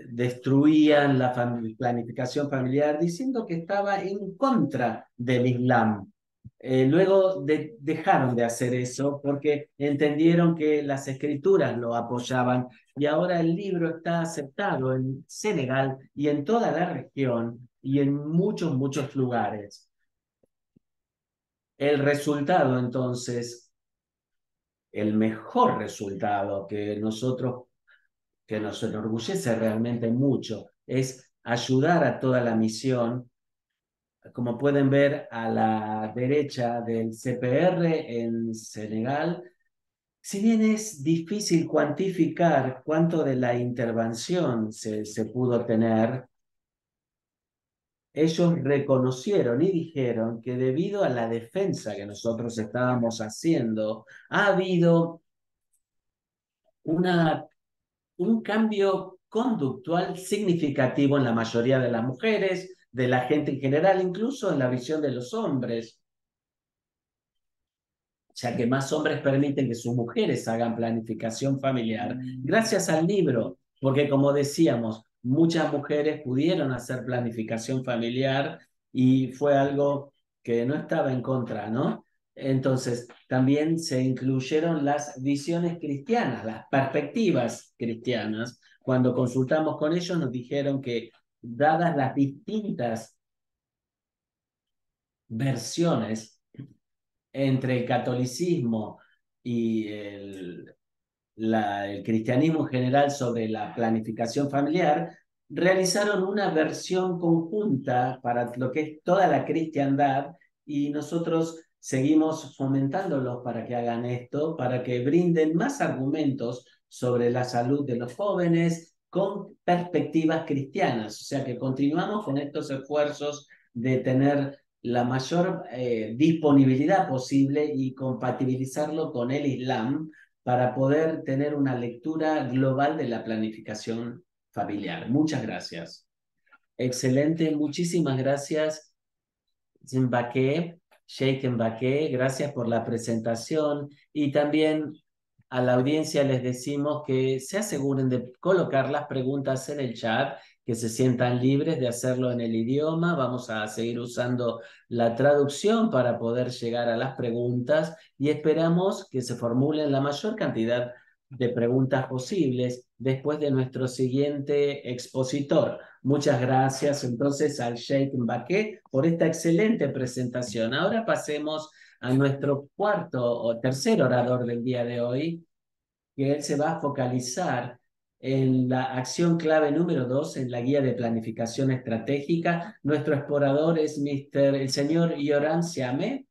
A: destruían la planificación familiar diciendo que estaba en contra del Islam. Luego dejaron de hacer eso porque entendieron que las escrituras lo apoyaban y ahora el libro está aceptado en Senegal y en toda la región y en muchos, muchos lugares. El resultado, entonces, el mejor resultado que nos enorgullece realmente mucho, es ayudar a toda la misión. Como pueden ver a la derecha del CPR en Senegal, si bien es difícil cuantificar cuánto de la intervención se pudo tener, ellos reconocieron y dijeron que debido a la defensa que nosotros estábamos haciendo, ha habido una, un cambio conductual significativo en la mayoría de las mujeres, de la gente en general, incluso en la visión de los hombres, ya que más hombres permiten que sus mujeres hagan planificación familiar, gracias al libro, porque como decíamos, muchas mujeres pudieron hacer planificación familiar y fue algo que no estaba en contra, ¿no? Entonces, también se incluyeron las visiones cristianas, las perspectivas cristianas. Cuando consultamos con ellos nos dijeron que dadas las distintas versiones entre el catolicismo y el cristianismo en general sobre la planificación familiar, realizaron una versión conjunta para lo que es toda la cristiandad y nosotros seguimos fomentándolos para que hagan esto, para que brinden más argumentos sobre la salud de los jóvenes con perspectivas cristianas. O sea que continuamos con estos esfuerzos de tener la mayor disponibilidad posible y compatibilizarlo con el Islam para poder tener una lectura global de la planificación familiar. Muchas gracias. Excelente, muchísimas gracias, Mbaké, Sheikh Mbaké, gracias por la presentación y también a la audiencia les decimos que se aseguren de colocar las preguntas en el chat, que se sientan libres de hacerlo en el idioma. Vamos a seguir usando la traducción para poder llegar a las preguntas y esperamos que se formulen la mayor cantidad de preguntas posibles después de nuestro siguiente expositor. Muchas gracias entonces al Sheikh Mbaké por esta excelente presentación. Ahora pasemos a nuestro cuarto o tercer orador del día de hoy, que él se va a focalizar en la acción clave número 2 en la guía de planificación estratégica. Nuestro explorador es el señor Yoram Siame.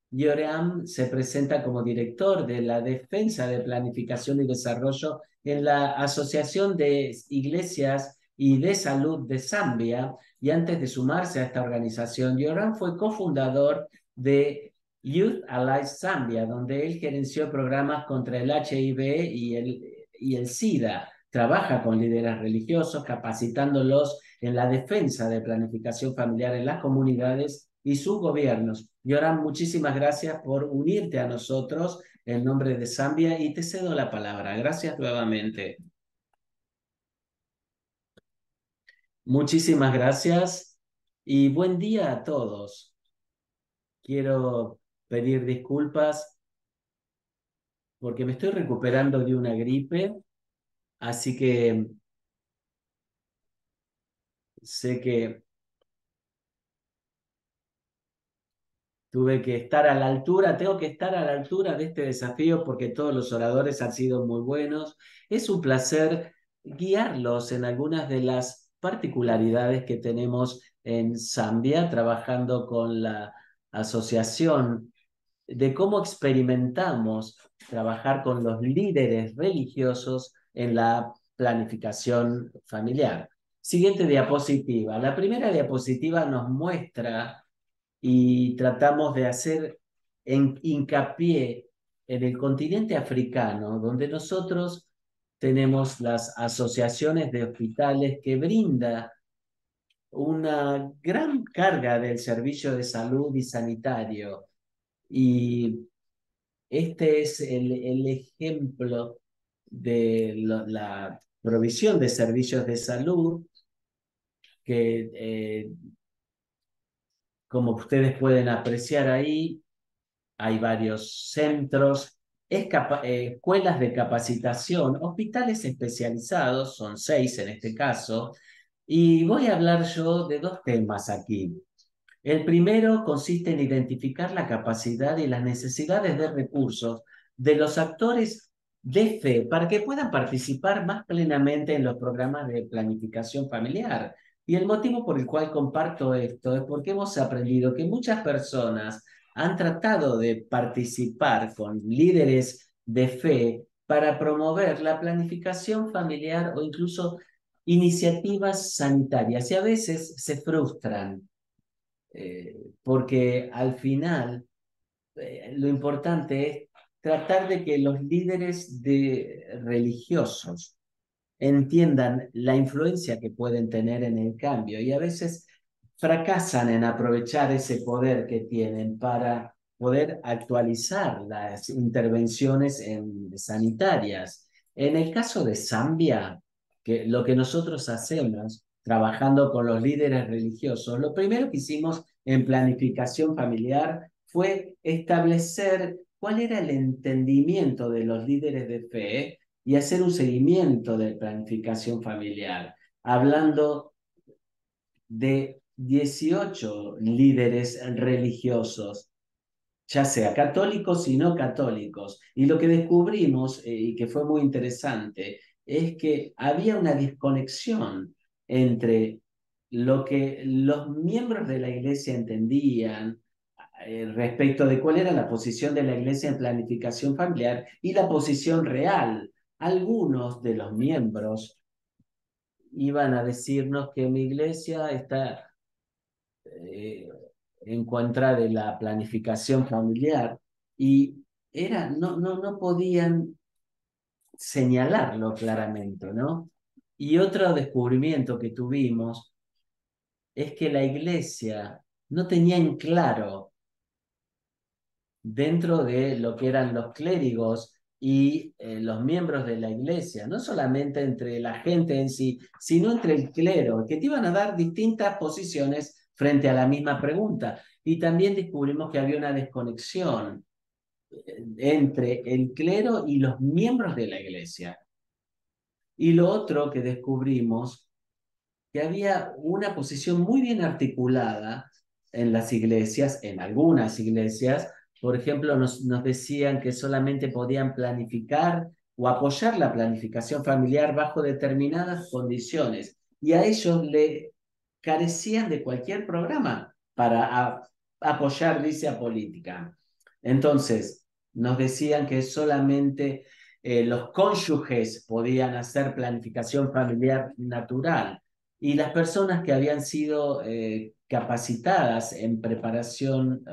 A: Yoram se presenta como director de la Defensa de Planificación y Desarrollo en la Asociación de Iglesias y de Salud de Zambia, y antes de sumarse a esta organización, Yoram fue cofundador de Youth Allies Zambia, donde él gerenció programas contra el HIV y el SIDA. Trabaja con líderes religiosos, capacitándolos en la defensa de planificación familiar en las comunidades y sus gobiernos. Yoram, muchísimas gracias por unirte a nosotros en nombre de Zambia y te cedo la palabra. Gracias nuevamente. Muchísimas gracias y buen día a todos. Quiero pedir disculpas porque me estoy recuperando de una gripe, así que sé que tuve que estar a la altura, tengo que estar a la altura de este desafío porque todos los oradores han sido muy buenos. Es un placer guiarlos en algunas de las particularidades que tenemos en Zambia, trabajando con la asociación de cómo experimentamos trabajar con los líderes religiosos en la planificación familiar. Siguiente diapositiva. La primera diapositiva nos muestra y tratamos de hacer hincapié en el continente africano, donde nosotros tenemos las asociaciones de hospitales que brinda una gran carga del servicio de salud y sanitario. Y este es el ejemplo de la provisión de servicios de salud que como ustedes pueden apreciar ahí, hay varios centros, escuelas de capacitación, hospitales especializados, son 6 en este caso, y voy a hablar yo de dos temas aquí. El primero consiste en identificar la capacidad y las necesidades de recursos de los actores de fe para que puedan participar más plenamente en los programas de planificación familiar Y el motivo por el cual comparto esto es porque hemos aprendido que muchas personas han tratado de participar con líderes de fe para promover la planificación familiar o incluso iniciativas sanitarias y a veces se frustran porque al final lo importante es tratar de que los líderes religiosos entiendan la influencia que pueden tener en el cambio y a veces fracasan en aprovechar ese poder que tienen para poder actualizar las intervenciones sanitarias. En el caso de Zambia, que lo que nosotros hacemos trabajando con los líderes religiosos, lo primero que hicimos en planificación familiar fue establecer cuál era el entendimiento de los líderes de fe y hacer un seguimiento de planificación familiar, hablando de 18 líderes religiosos, ya sea católicos y no católicos. Y lo que descubrimos, y que fue muy interesante, es que había una desconexión entre lo que los miembros de la iglesia entendían respecto de cuál era la posición de la iglesia en planificación familiar y la posición real. Algunos de los miembros iban a decirnos que mi iglesia está eh, en contra de la planificación familiar y no podían señalarlo claramente, ¿no? Y otro descubrimiento que tuvimos es que la iglesia no tenía en claro dentro de lo que eran los clérigos y los miembros de la iglesia, no solamente entre la gente en sí, sino entre el clero, que te iban a dar distintas posiciones frente a la misma pregunta. Y también descubrimos que había una desconexión entre el clero y los miembros de la iglesia. Y lo otro que descubrimos que había una posición muy bien articulada en las iglesias, en algunas iglesias. Por ejemplo, nos decían que solamente podían planificar o apoyar la planificación familiar bajo determinadas condiciones y a ellos le carecían de cualquier programa para apoyar dicha política. Entonces, nos decían que solamente los cónyuges podían hacer planificación familiar natural y las personas que habían sido capacitadas en preparación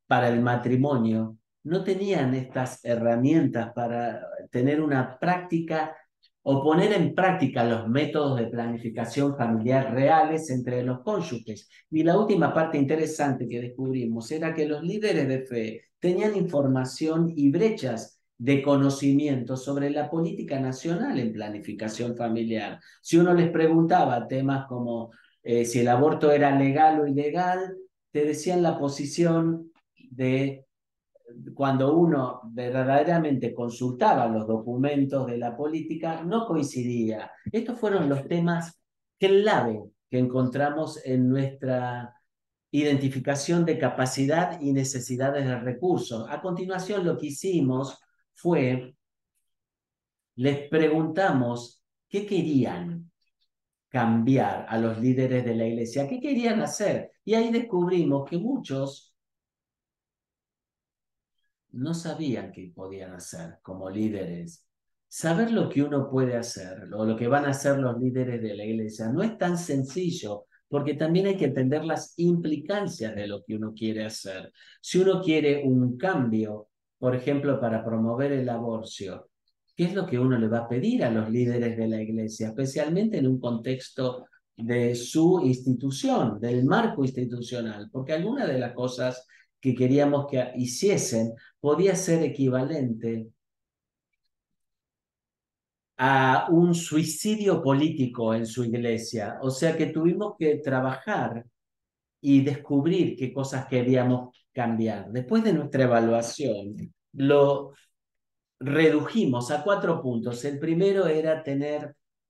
A: para el matrimonio no tenían estas herramientas para tener una práctica o poner en práctica los métodos de planificación familiar reales entre los cónyuges. Y la última parte interesante que descubrimos era que los líderes de fe tenían información y brechas de conocimiento sobre la política nacional en planificación familiar. Si uno les preguntaba temas como si el aborto era legal o ilegal, te decían la posición de cuando uno verdaderamente consultaba los documentos de la política, no coincidía. Estos fueron los temas clave que encontramos en nuestra identificación de capacidad y necesidades de recursos. A continuación, lo que hicimos fue, les preguntamos qué querían cambiar a los líderes de la iglesia, qué querían hacer. Y ahí descubrimos que muchos no sabían qué podían hacer como líderes. Saber lo que uno puede hacer, o lo que van a hacer los líderes de la iglesia, no es tan sencillo, porque también hay que entender las implicancias de lo que uno quiere hacer. Si uno quiere un cambio, por ejemplo, para promover el aborto, ¿qué es lo que uno le va a pedir a los líderes de la iglesia, especialmente en un contexto de su institución, del marco institucional? Porque algunas de las cosas que queríamos que hiciesen podía ser equivalente a un suicidio político en su iglesia. O sea que tuvimos que trabajar y descubrir qué cosas queríamos cambiar. Después de nuestra evaluación, lo redujimos a 4 puntos. El primero era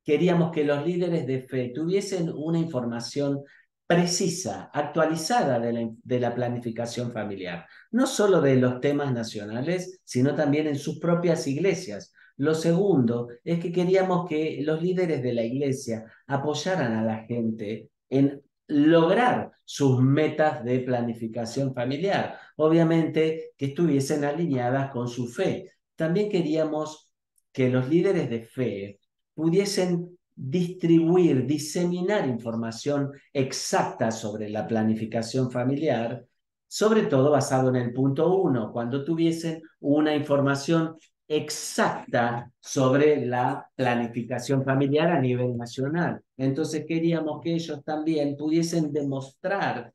A: queríamos que los líderes de fe tuviesen una información precisa, actualizada de la planificación familiar, no solo de los temas nacionales, sino también en sus propias iglesias, Lo segundo es que queríamos que los líderes de la iglesia apoyaran a la gente en lograr sus metas de planificación familiar, obviamente que estuviesen alineadas con su fe. También queríamos que los líderes de fe pudiesen distribuir, diseminar información exacta sobre la planificación familiar, sobre todo basado en el punto uno, cuando tuviesen una información exacta sobre la planificación familiar a nivel nacional. Entonces queríamos que ellos también pudiesen demostrar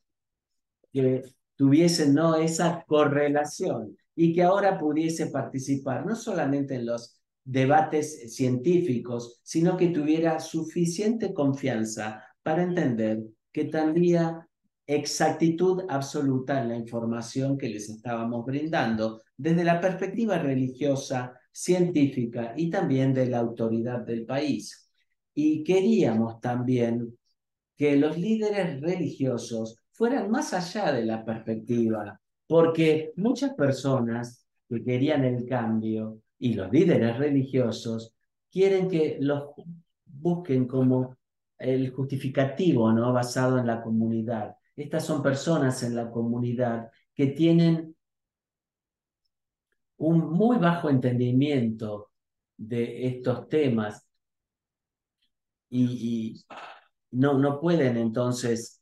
A: que tuviesen, ¿no?, esa correlación y que ahora pudiese participar no solamente en los debates científicos, sino que tuviera suficiente confianza para entender que tendría exactitud absoluta en la información que les estábamos brindando desde la perspectiva religiosa, científica y también de la autoridad del país. Y queríamos también que los líderes religiosos fueran más allá de la perspectiva, porque muchas personas que querían el cambio y los líderes religiosos quieren que los busquen como el justificativo, ¿no?, basado en la comunidad. Estas son personas en la comunidad que tienen un muy bajo entendimiento de estos temas y no pueden entonces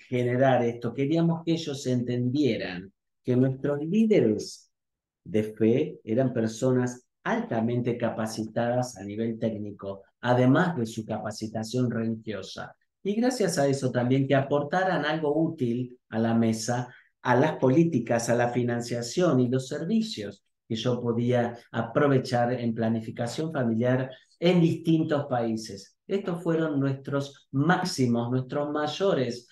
A: generar esto. Queríamos que ellos entendieran que nuestros líderes de fe eran personas altamente capacitadas a nivel técnico, además de su capacitación religiosa. Y gracias a eso también que aportaran algo útil a la mesa, a las políticas, a la financiación y los servicios que yo podía aprovechar en planificación familiar en distintos países. Estos fueron nuestros máximos, nuestros mayores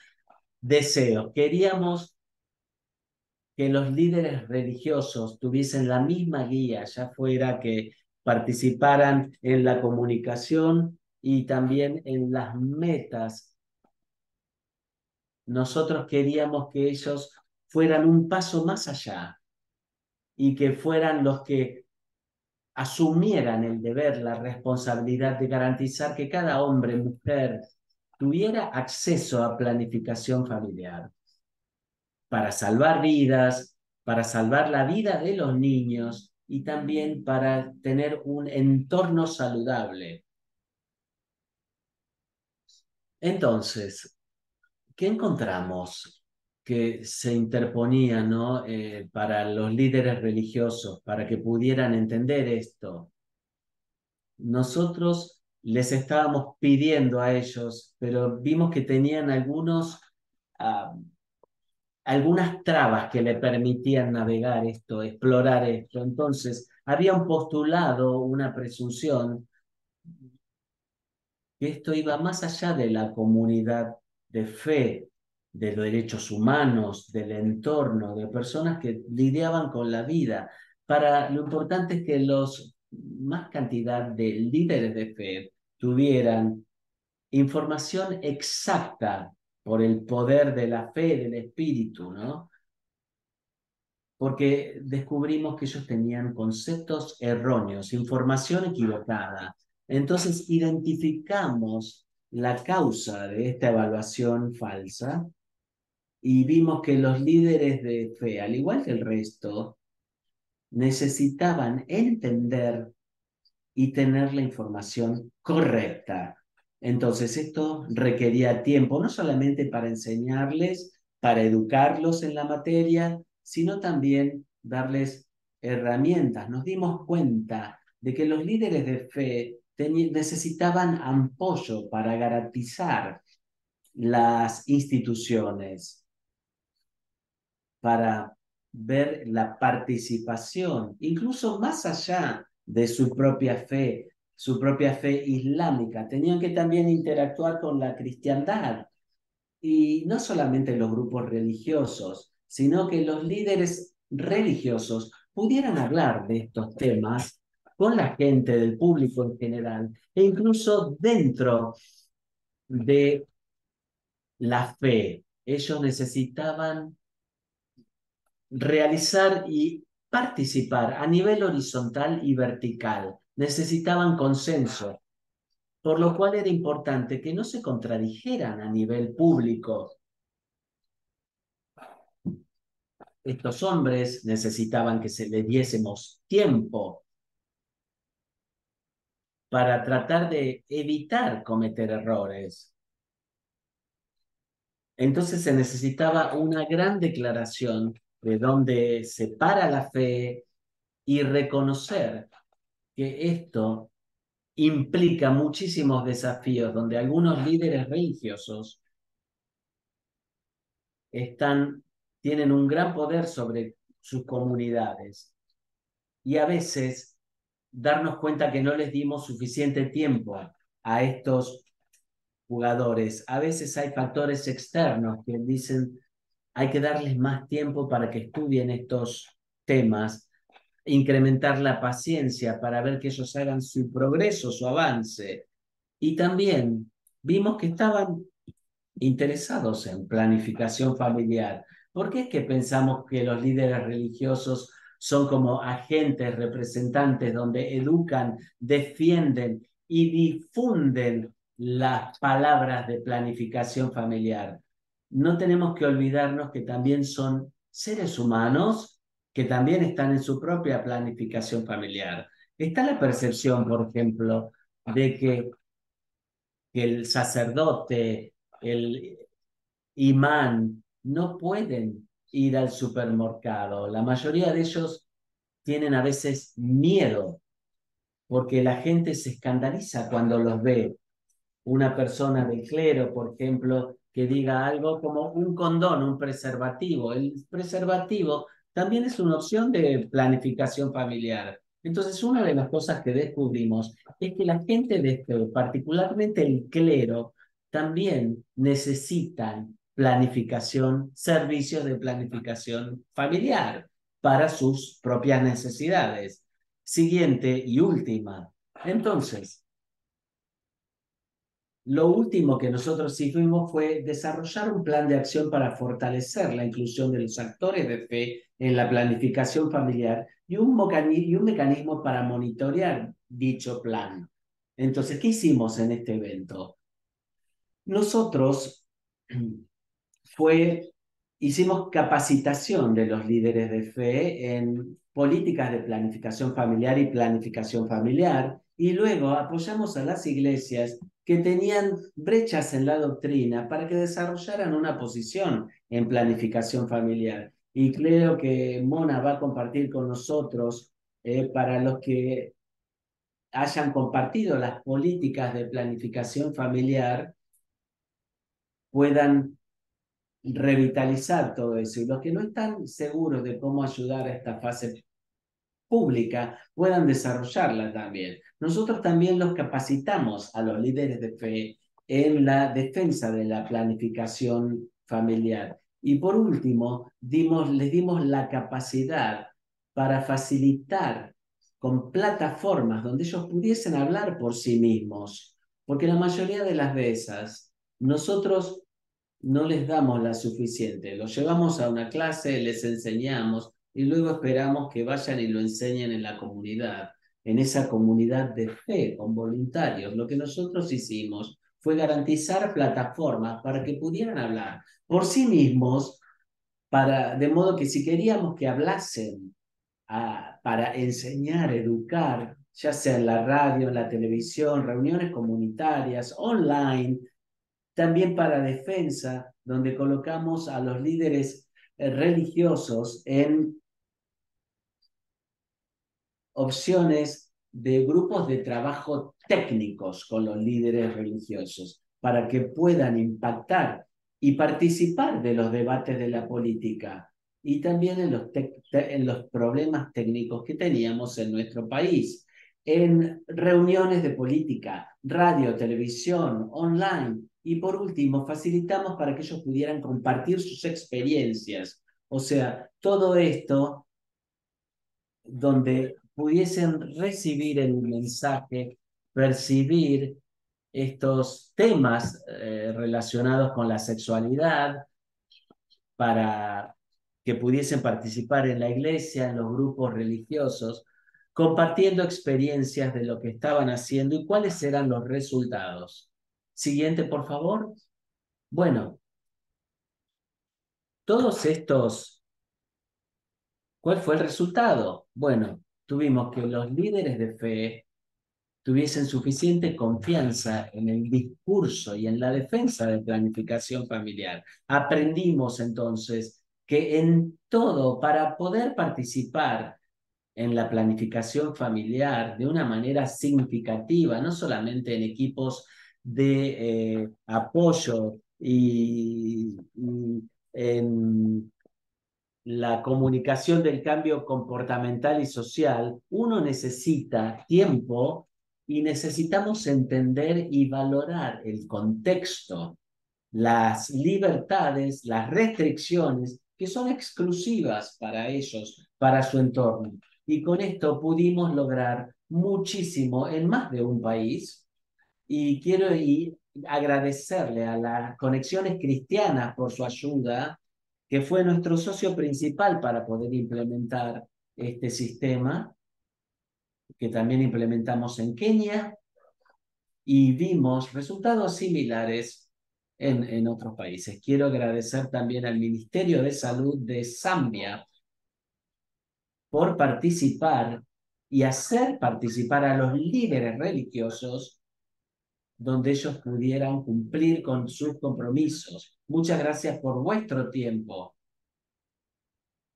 A: deseos. Queríamos que los líderes religiosos tuviesen la misma guía, ya fuera que participaran en la comunicación y también en las metas. Nosotros queríamos que ellos fueran un paso más allá y que fueran los que asumieran el deber, la responsabilidad de garantizar que cada hombre, mujer, tuviera acceso a planificación familiar para salvar vidas, para salvar la vida de los niños y también para tener un entorno saludable. Entonces, ¿qué encontramos que se interponía, ¿no?, para los líderes religiosos, para que pudieran entender esto? Nosotros les estábamos pidiendo a ellos, pero vimos que tenían ah, algunas trabas que le permitían navegar esto, explorar esto. Entonces, había un postulado, una presunción, que esto iba más allá de la comunidad de fe, de los derechos humanos, del entorno, de personas que lidiaban con la vida. Lo importante es que más cantidad de líderes de fe tuvieran información exacta por el poder de la fe, del espíritu, ¿no? Porque descubrimos que ellos tenían conceptos erróneos, información equivocada. Entonces identificamos la causa de esta evaluación falsa y vimos que los líderes de fe, al igual que el resto, necesitaban entender y tener la información correcta. Entonces, esto requería tiempo, no solamente para enseñarles, para educarlos en la materia, sino también darles herramientas. Nos dimos cuenta de que los líderes de fe necesitaban apoyo para garantizar las instituciones, para ver la participación, incluso más allá de su propia fe islámica. Tenían que también interactuar con la cristiandad y no solamente los grupos religiosos, sino que los líderes religiosos pudieran hablar de estos temas con la gente del público en general e incluso dentro de la fe. Ellos necesitaban realizar y participar a nivel horizontal y vertical necesitaban consenso, por lo cual era importante que no se contradijeran a nivel público. Estos hombres necesitaban que se les diésemos tiempo para tratar de evitar cometer errores. Entonces se necesitaba una gran declaración de donde se para la fe y reconocer que esto implica muchísimos desafíos, donde algunos líderes religiosos tienen un gran poder sobre sus comunidades y a veces darnos cuenta que no les dimos suficiente tiempo a estos jugadores. A veces hay factores externos que dicen hay que darles más tiempo para que estudien estos temas, incrementar la paciencia para ver que ellos hagan su progreso, su avance. Y también vimos que estaban interesados en planificación familiar. ¿Por qué es que pensamos que los líderes religiosos son como agentes, representantes, donde educan, defienden y difunden las palabras de planificación familiar? No tenemos que olvidarnos que también son seres humanos que también están en su propia planificación familiar. Está la percepción, por ejemplo, de que el sacerdote, el imán, no pueden ir al supermercado. La mayoría de ellos tienen a veces miedo porque la gente se escandaliza cuando los ve. Una persona del clero, por ejemplo, que diga algo como un condón, un preservativo. El preservativo también es una opción de planificación familiar. Entonces, una de las cosas que descubrimos es que la gente de fe, particularmente el clero, también necesitan planificación, servicios de planificación familiar para sus propias necesidades. Siguiente y última. Entonces, lo último que nosotros hicimos fue desarrollar un plan de acción para fortalecer la inclusión de los actores de fe en la planificación familiar y un mecanismo para monitorear dicho plan. Entonces, ¿qué hicimos en este evento? Nosotros hicimos capacitación de los líderes de fe en políticas de planificación familiar y planificación familiar, y luego apoyamos a las iglesias que tenían brechas en la doctrina para que desarrollaran una posición en planificación familiar. Y creo que Mona va a compartir con nosotros, para los que hayan compartido las políticas de planificación familiar, puedan revitalizar todo eso. Y los que no están seguros de cómo ayudar a esta fase pública puedan desarrollarla también. Nosotros también los capacitamos a los líderes de fe en la defensa de la planificación familiar. Y por último, les dimos la capacidad para facilitar con plataformas donde ellos pudiesen hablar por sí mismos, porque la mayoría de las veces nosotros no les damos la suficiente. Los llevamos a una clase, les enseñamos y luego esperamos que vayan y lo enseñen en la comunidad, en esa comunidad de fe, con voluntarios. Lo que nosotros hicimos fue garantizar plataformas para que pudieran hablar por sí mismos, de modo que si queríamos que hablasen para enseñar, educar, ya sea en la radio, en la televisión, reuniones comunitarias, online, también para defensa, donde colocamos a los líderes religiosos en opciones de grupos de trabajo técnicos con los líderes religiosos, para que puedan impactar y participar de los debates de la política y también en los problemas técnicos que teníamos en nuestro país, en reuniones de política, radio, televisión, online, y por último, facilitamos para que ellos pudieran compartir sus experiencias. O sea, todo esto donde pudiesen recibir el mensaje, percibir estos temas relacionados con la sexualidad, para que pudiesen participar en la iglesia, en los grupos religiosos, compartiendo experiencias de lo que estaban haciendo y cuáles eran los resultados. Siguiente, por favor. Bueno, todos estos, ¿cuál fue el resultado? Bueno, tuvimos que los líderes de fe tuviesen suficiente confianza en el discurso y en la defensa de planificación familiar. Aprendimos entonces que en todo, para poder participar en la planificación familiar de una manera significativa, no solamente en equipos de apoyo y en la comunicación del cambio comportamental y social, uno necesita tiempo y necesitamos entender y valorar el contexto, las libertades, las restricciones que son exclusivas para ellos, para su entorno. Y con esto pudimos lograr muchísimo en más de un país. Y quiero agradecerle a las Conexiones Cristianas por su ayuda, que fue nuestro socio principal para poder implementar este sistema, que también implementamos en Kenia y vimos resultados similares en otros países. Quiero agradecer también al Ministerio de Salud de Zambia por participar y hacer participar a los líderes religiosos donde ellos pudieran cumplir con sus compromisos. Muchas gracias por vuestro tiempo.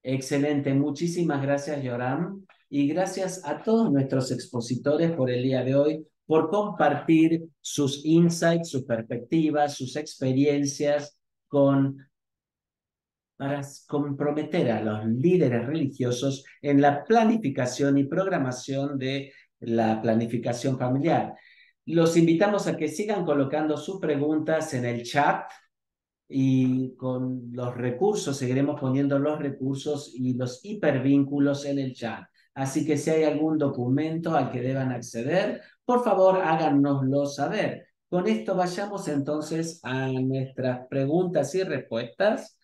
A: Excelente, muchísimas gracias, Yoram, y gracias a todos nuestros expositores por el día de hoy, por compartir sus insights, sus perspectivas, sus experiencias para comprometer a los líderes religiosos en la planificación y programación de la planificación familiar. Los invitamos a que sigan colocando sus preguntas en el chat y con los recursos, seguiremos poniendo los recursos y los hipervínculos en el chat. Así que si hay algún documento al que deban acceder, por favor háganoslo saber. Con esto vayamos entonces a nuestras preguntas y respuestas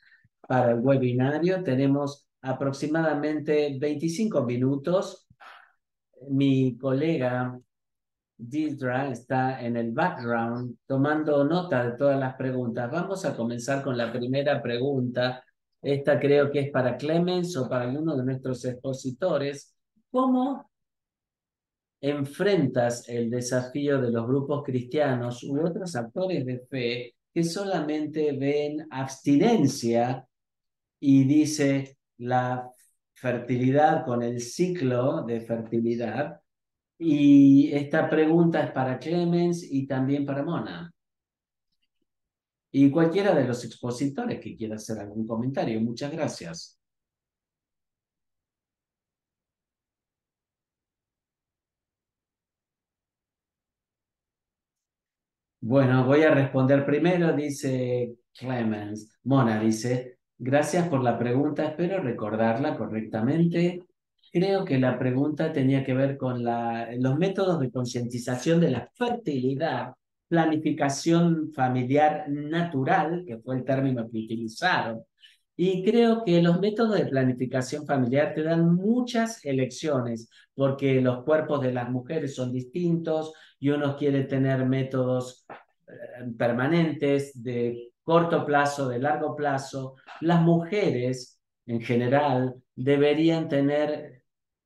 A: para el webinario. Tenemos aproximadamente 25 minutos. Mi colega Deirdre está en el background tomando nota de todas las preguntas. Vamos a comenzar con la primera pregunta. Esta creo que es para Clemens o para alguno de nuestros expositores. ¿Cómo enfrentas el desafío de los grupos cristianos u otros actores de fe que solamente ven abstinencia y dice la fertilidad con el ciclo de fertilidad? Y esta pregunta es para Clemens y también para Mona. Y cualquiera de los expositores que quiera hacer algún comentario. Muchas gracias. Bueno, voy a responder primero, dice Clemens. Mona dice, gracias por la pregunta, espero recordarla correctamente. Creo que la pregunta tenía que ver con los métodos de concientización de la fertilidad, planificación familiar natural, que fue el término que utilizaron. Y creo que los métodos de planificación familiar te dan muchas elecciones, porque los cuerpos de las mujeres son distintos y uno quiere tener métodos permanentes de corto plazo, de largo plazo. Las mujeres, en general, deberían tener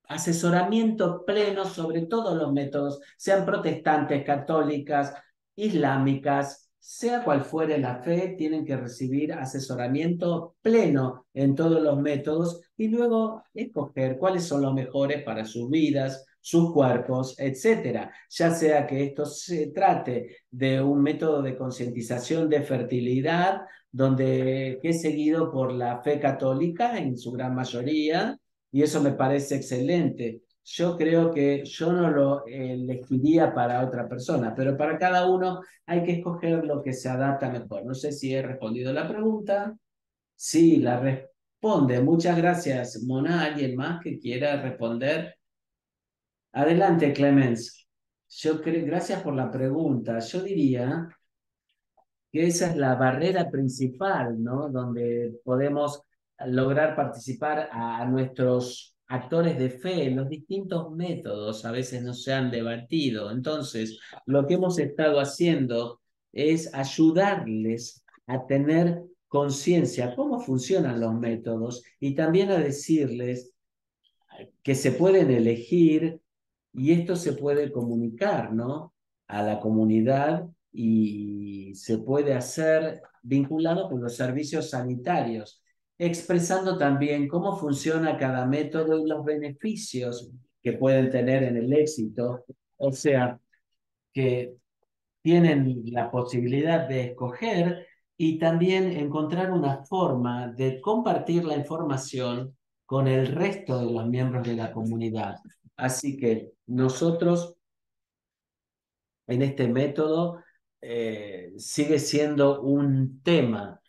A: asesoramiento pleno sobre todos los métodos, sean protestantes, católicas, islámicas, sea cual fuere la fe, tienen que recibir asesoramiento pleno en todos los métodos y luego escoger cuáles son los mejores para sus vidas, sus cuerpos, etcétera. Ya sea que esto se trate de un método de concientización de fertilidad, que es seguido por la fe católica en su gran mayoría, y eso me parece excelente. Yo creo que yo no lo elegiría para otra persona, pero para cada uno hay que escoger lo que se adapta mejor. No sé si he respondido la pregunta. Sí, la responde. Muchas gracias, Mona. ¿Alguien más que quiera responder? Adelante, Clemens. Gracias por la pregunta. Yo diría que esa es la barrera principal, ¿no? Donde podemos lograr participar a nuestros actores de fe, los distintos métodos a veces no se han debatido. Entonces, lo que hemos estado haciendo es ayudarles a tener conciencia cómo funcionan los métodos y también a decirles que se pueden elegir y esto se puede comunicar, ¿no? A la comunidad y se puede hacer vinculado con los servicios sanitarios, expresando también cómo funciona cada método y los beneficios que pueden tener en el éxito. O sea, que tienen la posibilidad de escoger y también encontrar una forma de compartir la información con el resto de los miembros de la comunidad. Así que nosotros en este método sigue siendo un tema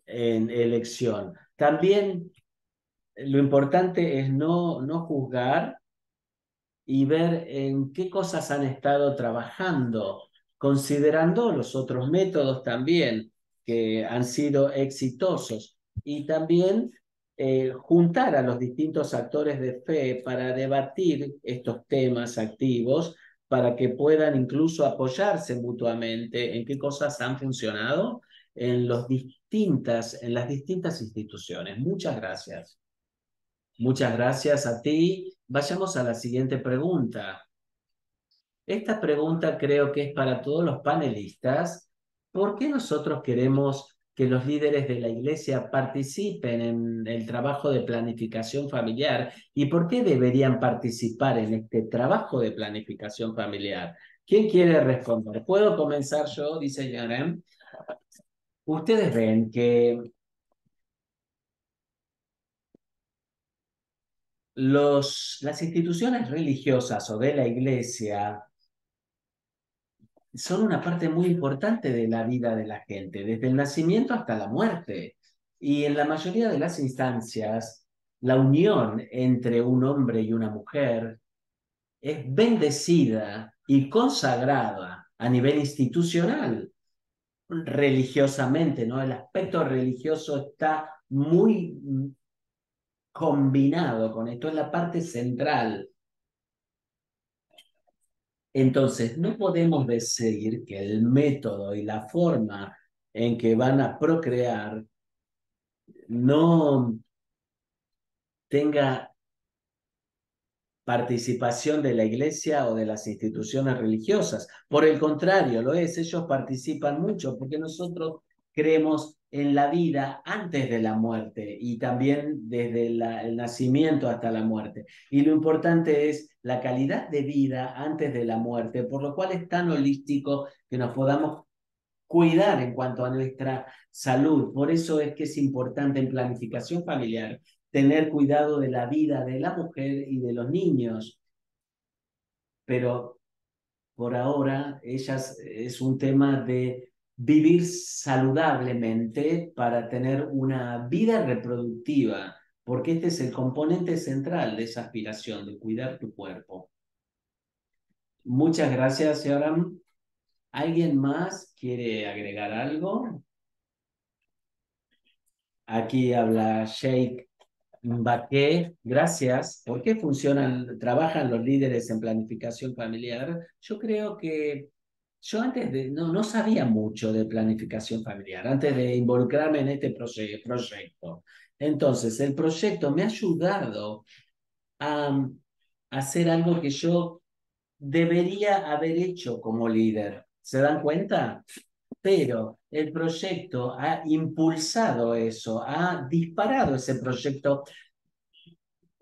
A: en elección. También lo importante es no juzgar y ver en qué cosas han estado trabajando, considerando los otros métodos también que han sido exitosos y también juntar a los distintos actores de fe para debatir estos temas activos para que puedan incluso apoyarse mutuamente en qué cosas han funcionado en las distintas instituciones. Muchas gracias. Muchas gracias a ti. Vayamos a la siguiente pregunta. Esta pregunta creo que es para todos los panelistas. ¿Por qué nosotros queremos que los líderes de la iglesia participen en el trabajo de planificación familiar? ¿Y por qué deberían participar en este trabajo de planificación familiar? ¿Quién quiere responder? ¿Puedo comenzar yo? Dice Yarem. Ustedes ven que las instituciones religiosas o de la iglesia son una parte muy importante de la vida de la gente, desde el nacimiento hasta la muerte. Y en la mayoría de las instancias, la unión entre un hombre y una mujer es bendecida y consagrada a nivel institucional, religiosamente, ¿no? El aspecto religioso está muy combinado con esto, es la parte central. Entonces, no podemos decir que el método y la forma en que van a procrear no tenga participación de la iglesia o de las instituciones religiosas. Por el contrario, lo es, ellos participan mucho porque nosotros creemos en la vida antes de la muerte y también desde el nacimiento hasta la muerte. Y lo importante es la calidad de vida antes de la muerte, por lo cual es tan holístico que nos podamos cuidar en cuanto a nuestra salud. Por eso es que es importante en planificación familiar tener cuidado de la vida de la mujer y de los niños. Pero por ahora ellas es un tema de vivir saludablemente para tener una vida reproductiva, porque este es el componente central de esa aspiración, de cuidar tu cuerpo. Muchas gracias, Yoram. ¿Alguien más quiere agregar algo? Aquí habla Sheikh Mbaké. Gracias. ¿Por qué trabajan los líderes en planificación familiar? Yo creo que yo antes no sabía mucho de planificación familiar, antes de involucrarme en este proyecto. Entonces, el proyecto me ha ayudado a hacer algo que yo debería haber hecho como líder. ¿Se dan cuenta? Pero el proyecto ha impulsado eso, ha disparado ese proyecto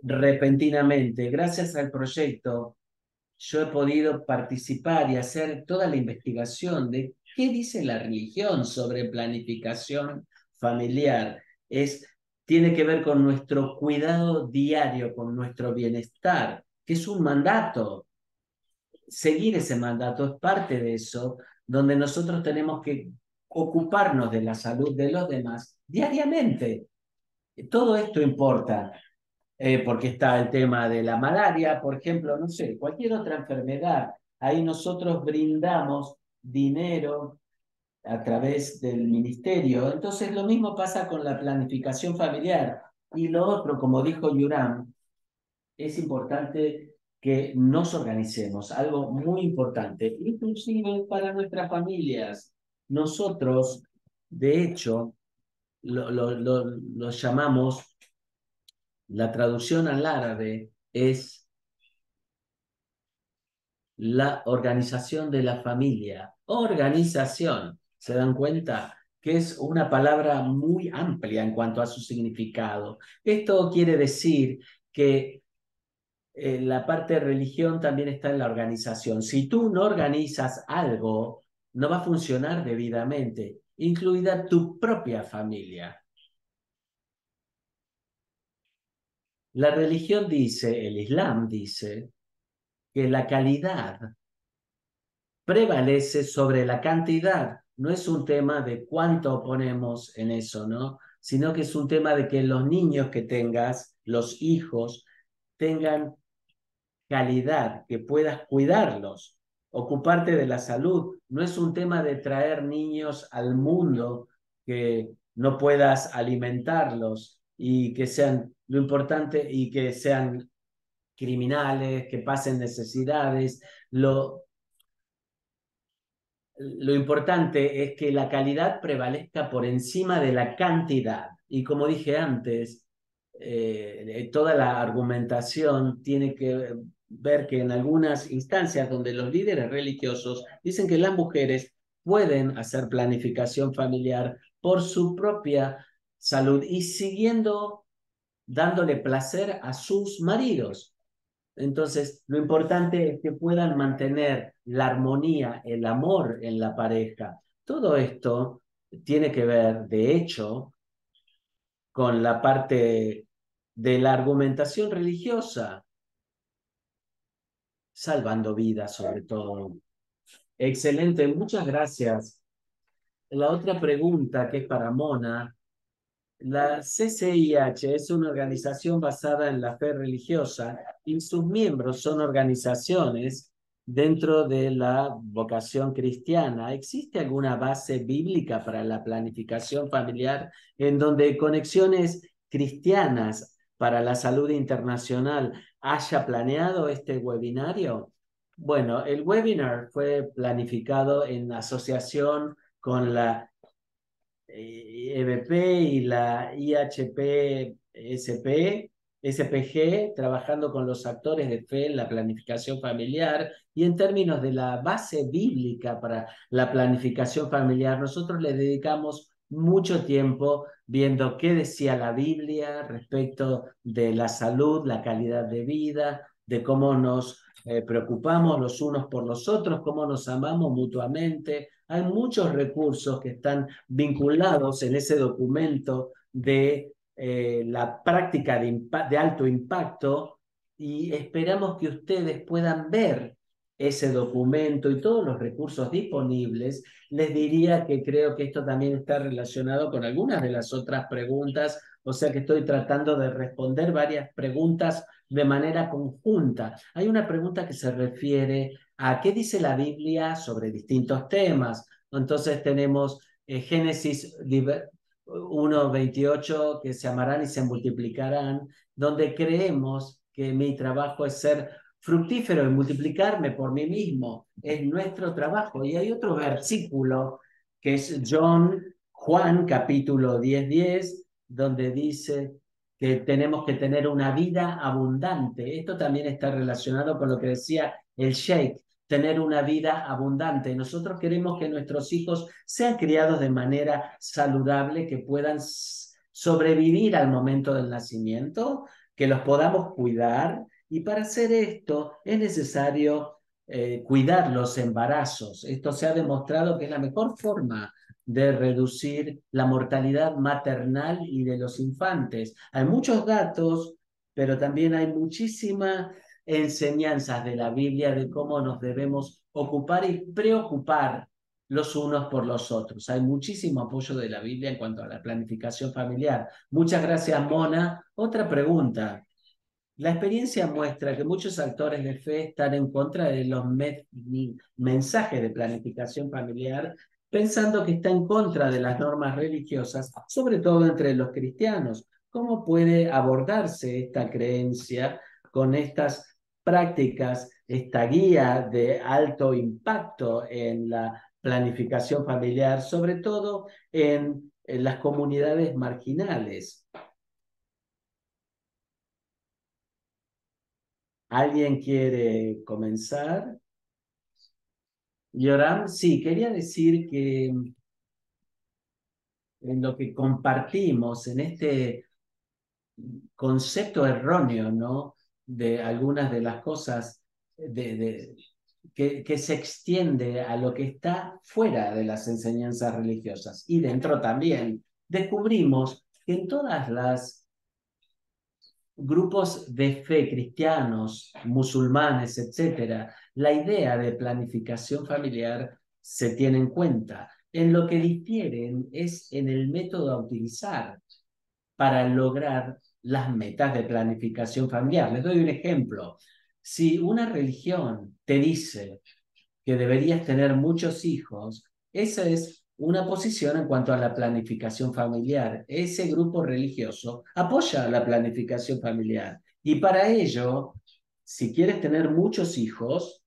A: repentinamente. Gracias al proyecto, yo he podido participar y hacer toda la investigación de qué dice la religión sobre planificación familiar. Tiene que ver con nuestro cuidado diario, con nuestro bienestar, que es un mandato. Seguir ese mandato es parte de eso, donde nosotros tenemos que ocuparnos de la salud de los demás diariamente. Todo esto importa, porque está el tema de la malaria, por ejemplo, no sé, cualquier otra enfermedad. Ahí nosotros brindamos dinero a través del ministerio. Entonces lo mismo pasa con la planificación familiar. Y lo otro, como dijo Yuram, es importante que nos organicemos, algo muy importante, inclusive para nuestras familias. Nosotros, de hecho, lo llamamos, la traducción al árabe es la organización de la familia. Organización, ¿se dan cuenta? Que es una palabra muy amplia en cuanto a su significado. Esto quiere decir que la parte de religión también está en la organización. Si tú no organizas algo, no va a funcionar debidamente, incluida tu propia familia. La religión dice, el Islam dice, que la calidad prevalece sobre la cantidad. No es un tema de cuánto ponemos en eso, ¿no? Sino que es un tema de que los niños que tengas, los hijos, tengan calidad, que puedas cuidarlos, ocuparte de la salud. No es un tema de traer niños al mundo que no puedas alimentarlos y que sean lo importante y que sean criminales, que pasen necesidades. Lo importante es que la calidad prevalezca por encima de la cantidad. Y como dije antes, toda la argumentación tiene que ver que en algunas instancias donde los líderes religiosos dicen que las mujeres pueden hacer planificación familiar por su propia salud y siguiendo dándole placer a sus maridos. Entonces, lo importante es que puedan mantener la armonía, el amor en la pareja. Todo esto tiene que ver, de hecho, con la parte de la argumentación religiosa, salvando vidas sobre todo. Excelente, muchas gracias. La otra pregunta que es para Mona. La CCIH es una organización basada en la fe religiosa y sus miembros son organizaciones dentro de la vocación cristiana. ¿Existe alguna base bíblica para la planificación familiar en donde conexiones cristianas para la salud internacional haya planeado este webinario? Bueno, el webinar fue planificado en asociación con la EBP y la IHP SPG, trabajando con los actores de fe en la planificación familiar y en términos de la base bíblica para la planificación familiar, nosotros le dedicamos mucho tiempo viendo qué decía la Biblia respecto de la salud, la calidad de vida, de cómo nos preocupamos los unos por los otros, cómo nos amamos mutuamente. Hay muchos recursos que están vinculados en ese documento de la práctica de alto impacto y esperamos que ustedes puedan ver ese documento y todos los recursos disponibles. Les diría que creo que esto también está relacionado con algunas de las otras preguntas, o sea que estoy tratando de responder varias preguntas de manera conjunta. Hay una pregunta que se refiere a qué dice la Biblia sobre distintos temas. Entonces tenemos Génesis 1:28, que se amarán y se multiplicarán, donde creemos que mi trabajo es ser fructífero y multiplicarme por mí mismo. Es nuestro trabajo. Y hay otro versículo que es Juan capítulo 10:10, donde dice que tenemos que tener una vida abundante. Esto también está relacionado con lo que decía el Sheikh, tener una vida abundante. Nosotros queremos que nuestros hijos sean criados de manera saludable, que puedan sobrevivir al momento del nacimiento, que los podamos cuidar. Y para hacer esto es necesario cuidar los embarazos. Esto se ha demostrado que es la mejor forma de reducir la mortalidad maternal y de los infantes. Hay muchos datos, pero también hay muchísimas enseñanzas de la Biblia de cómo nos debemos ocupar y preocupar los unos por los otros. Hay muchísimo apoyo de la Biblia en cuanto a la planificación familiar. Muchas gracias, Mona. Otra pregunta. La experiencia muestra que muchos actores de fe están en contra de los mensajes de planificación familiar, pensando que está en contra de las normas religiosas, sobre todo entre los cristianos. ¿Cómo puede abordarse esta creencia con estas prácticas, esta guía de alto impacto en la planificación familiar, sobre todo en las comunidades marginales? ¿Alguien quiere comenzar? Yoram, sí, quería decir que en lo que compartimos, en este concepto erróneo, ¿no? De algunas de las cosas que se extiende a lo que está fuera de las enseñanzas religiosas y dentro también. Descubrimos que en todas las grupos de fe cristianos, musulmanes, etcétera, la idea de planificación familiar se tiene en cuenta. En lo que difieren es en el método a utilizar para lograr las metas de planificación familiar. Les doy un ejemplo. Si una religión te dice que deberías tener muchos hijos, esa es una posición en cuanto a la planificación familiar. Ese grupo religioso apoya la planificación familiar y para ello, si quieres tener muchos hijos,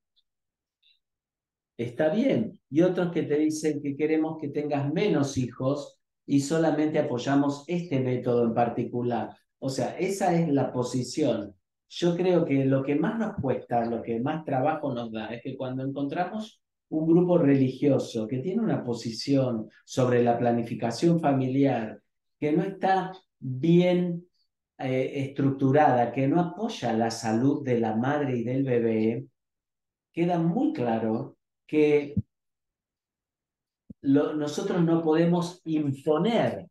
A: está bien. Y otros que te dicen que queremos que tengas menos hijos y solamente apoyamos este método en particular. O sea, esa es la posición. Yo creo que lo que más nos cuesta, lo que más trabajo nos da, es que cuando encontramos un grupo religioso que tiene una posición sobre la planificación familiar, que no está bien estructurada, que no apoya la salud de la madre y del bebé, queda muy claro que nosotros no podemos imponer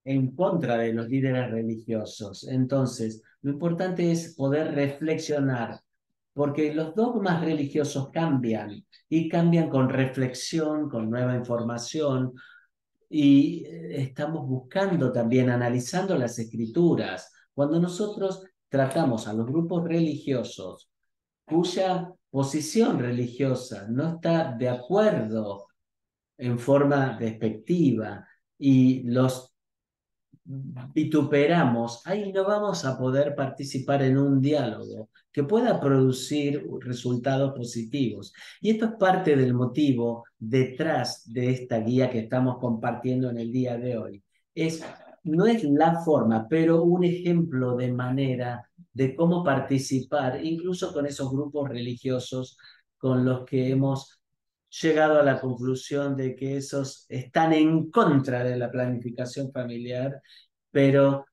A: en contra de los líderes religiosos. Entonces, lo importante es poder reflexionar, porque los dogmas religiosos cambian y cambian con reflexión, con nueva información, y estamos buscando también, analizando las escrituras. Cuando nosotros tratamos a los grupos religiosos cuya posición religiosa no está de acuerdo en forma despectiva y los vituperamos, ahí no vamos a poder participar en un diálogo que pueda producir resultados positivos. Y esto es parte del motivo detrás de esta guía que estamos compartiendo en el día de hoy. No es la forma, pero un ejemplo de manera de cómo participar, incluso con esos grupos religiosos con los que hemos llegado a la conclusión de que esos están en contra de la planificación familiar, pero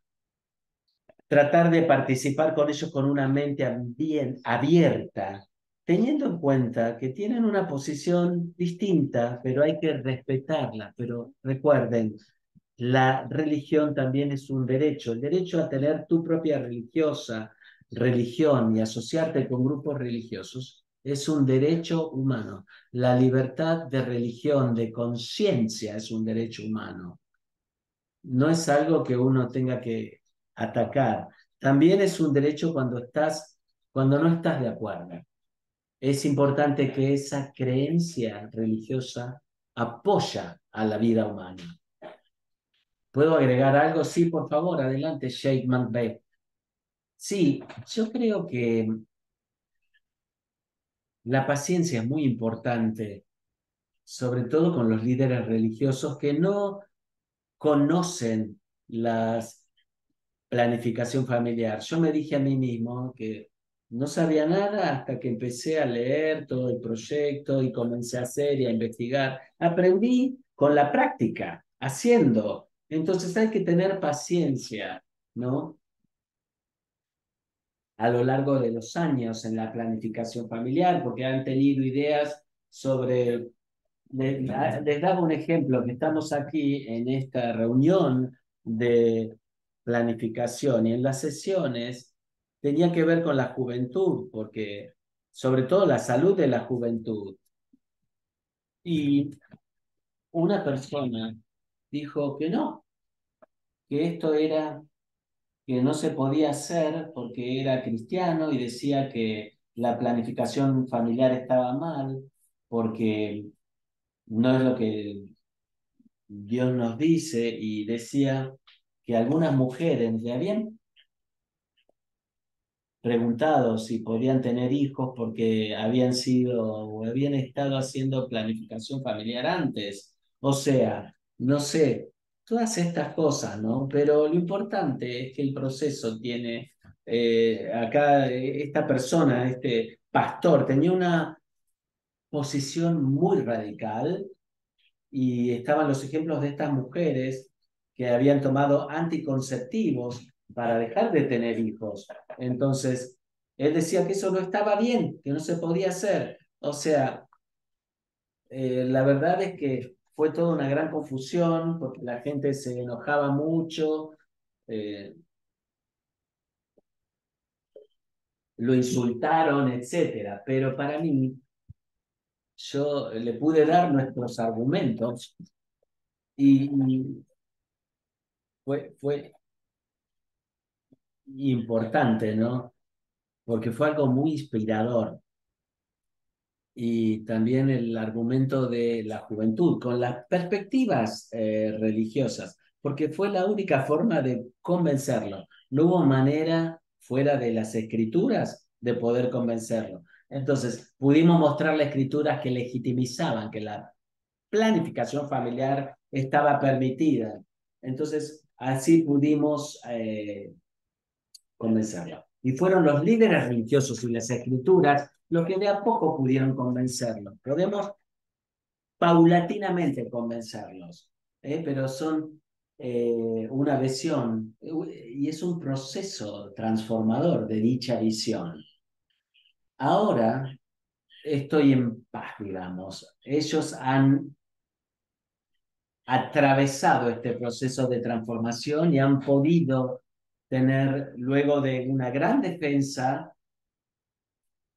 A: tratar de participar con ellos con una mente bien abierta, teniendo en cuenta que tienen una posición distinta, pero hay que respetarla. Pero recuerden, la religión también es un derecho, el derecho a tener tu propia religión y asociarte con grupos religiosos es un derecho humano. La libertad de religión, de conciencia es un derecho humano. No es algo que uno tenga que atacar. También es un derecho cuando no estás de acuerdo. Es importante que esa creencia religiosa apoya a la vida humana. ¿Puedo agregar algo? Sí, por favor, adelante, Sheikh Macbeth. Sí, yo creo que la paciencia es muy importante, sobre todo con los líderes religiosos que no conocen las planificación familiar. Yo me dije a mí mismo que no sabía nada hasta que empecé a leer todo el proyecto y comencé a hacer y a investigar. Aprendí con la práctica, haciendo. Entonces hay que tener paciencia, ¿no? A lo largo de los años en la planificación familiar, porque han tenido ideas sobre. Les daba un ejemplo, que estamos aquí en esta reunión de planificación y en las sesiones tenía que ver con la juventud, porque sobre todo la salud de la juventud. Y una persona dijo que no, que esto era, que no se podía hacer porque era cristiano y decía que la planificación familiar estaba mal, porque no es lo que Dios nos dice y decía que algunas mujeres le habían preguntado si podían tener hijos porque habían sido o habían estado haciendo planificación familiar antes. O sea, no sé, todas estas cosas, ¿no? Pero lo importante es que el proceso tiene, acá esta persona, este pastor, tenía una posición muy radical y estaban los ejemplos de estas mujeres que habían tomado anticonceptivos para dejar de tener hijos. Entonces, él decía que eso no estaba bien, que no se podía hacer. O sea, la verdad es que fue toda una gran confusión porque la gente se enojaba mucho, eh, lo insultaron, etcétera. Pero para mí, yo le pude dar nuestros argumentos y fue importante, ¿no? Porque fue algo muy inspirador. Y también el argumento de la juventud, con las perspectivas religiosas, porque fue la única forma de convencerlo. No hubo manera fuera de las escrituras de poder convencerlo. Entonces, pudimos mostrarle escrituras que legitimizaban que la planificación familiar estaba permitida. Entonces, así pudimos convencerlo. Y fueron los líderes religiosos y las escrituras los que de a poco pudieron convencerlo. Podemos paulatinamente convencerlos, pero son una visión y es un proceso transformador de dicha visión. Ahora estoy en paz, digamos. Ellos han atravesado este proceso de transformación y han podido tener, luego de una gran defensa,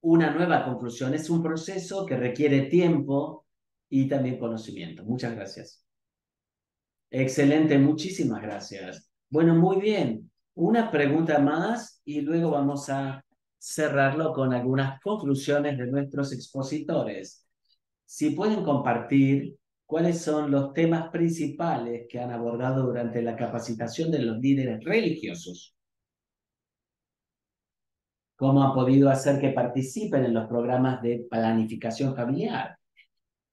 A: una nueva conclusión. Es un proceso que requiere tiempo y también conocimiento. Muchas gracias. Excelente, muchísimas gracias. Bueno, muy bien. Una pregunta más y luego vamos a cerrarlo con algunas conclusiones de nuestros expositores. Si pueden compartir cuáles son los temas principales que han abordado durante la capacitación de los líderes religiosos, cómo han podido hacer que participen en los programas de planificación familiar.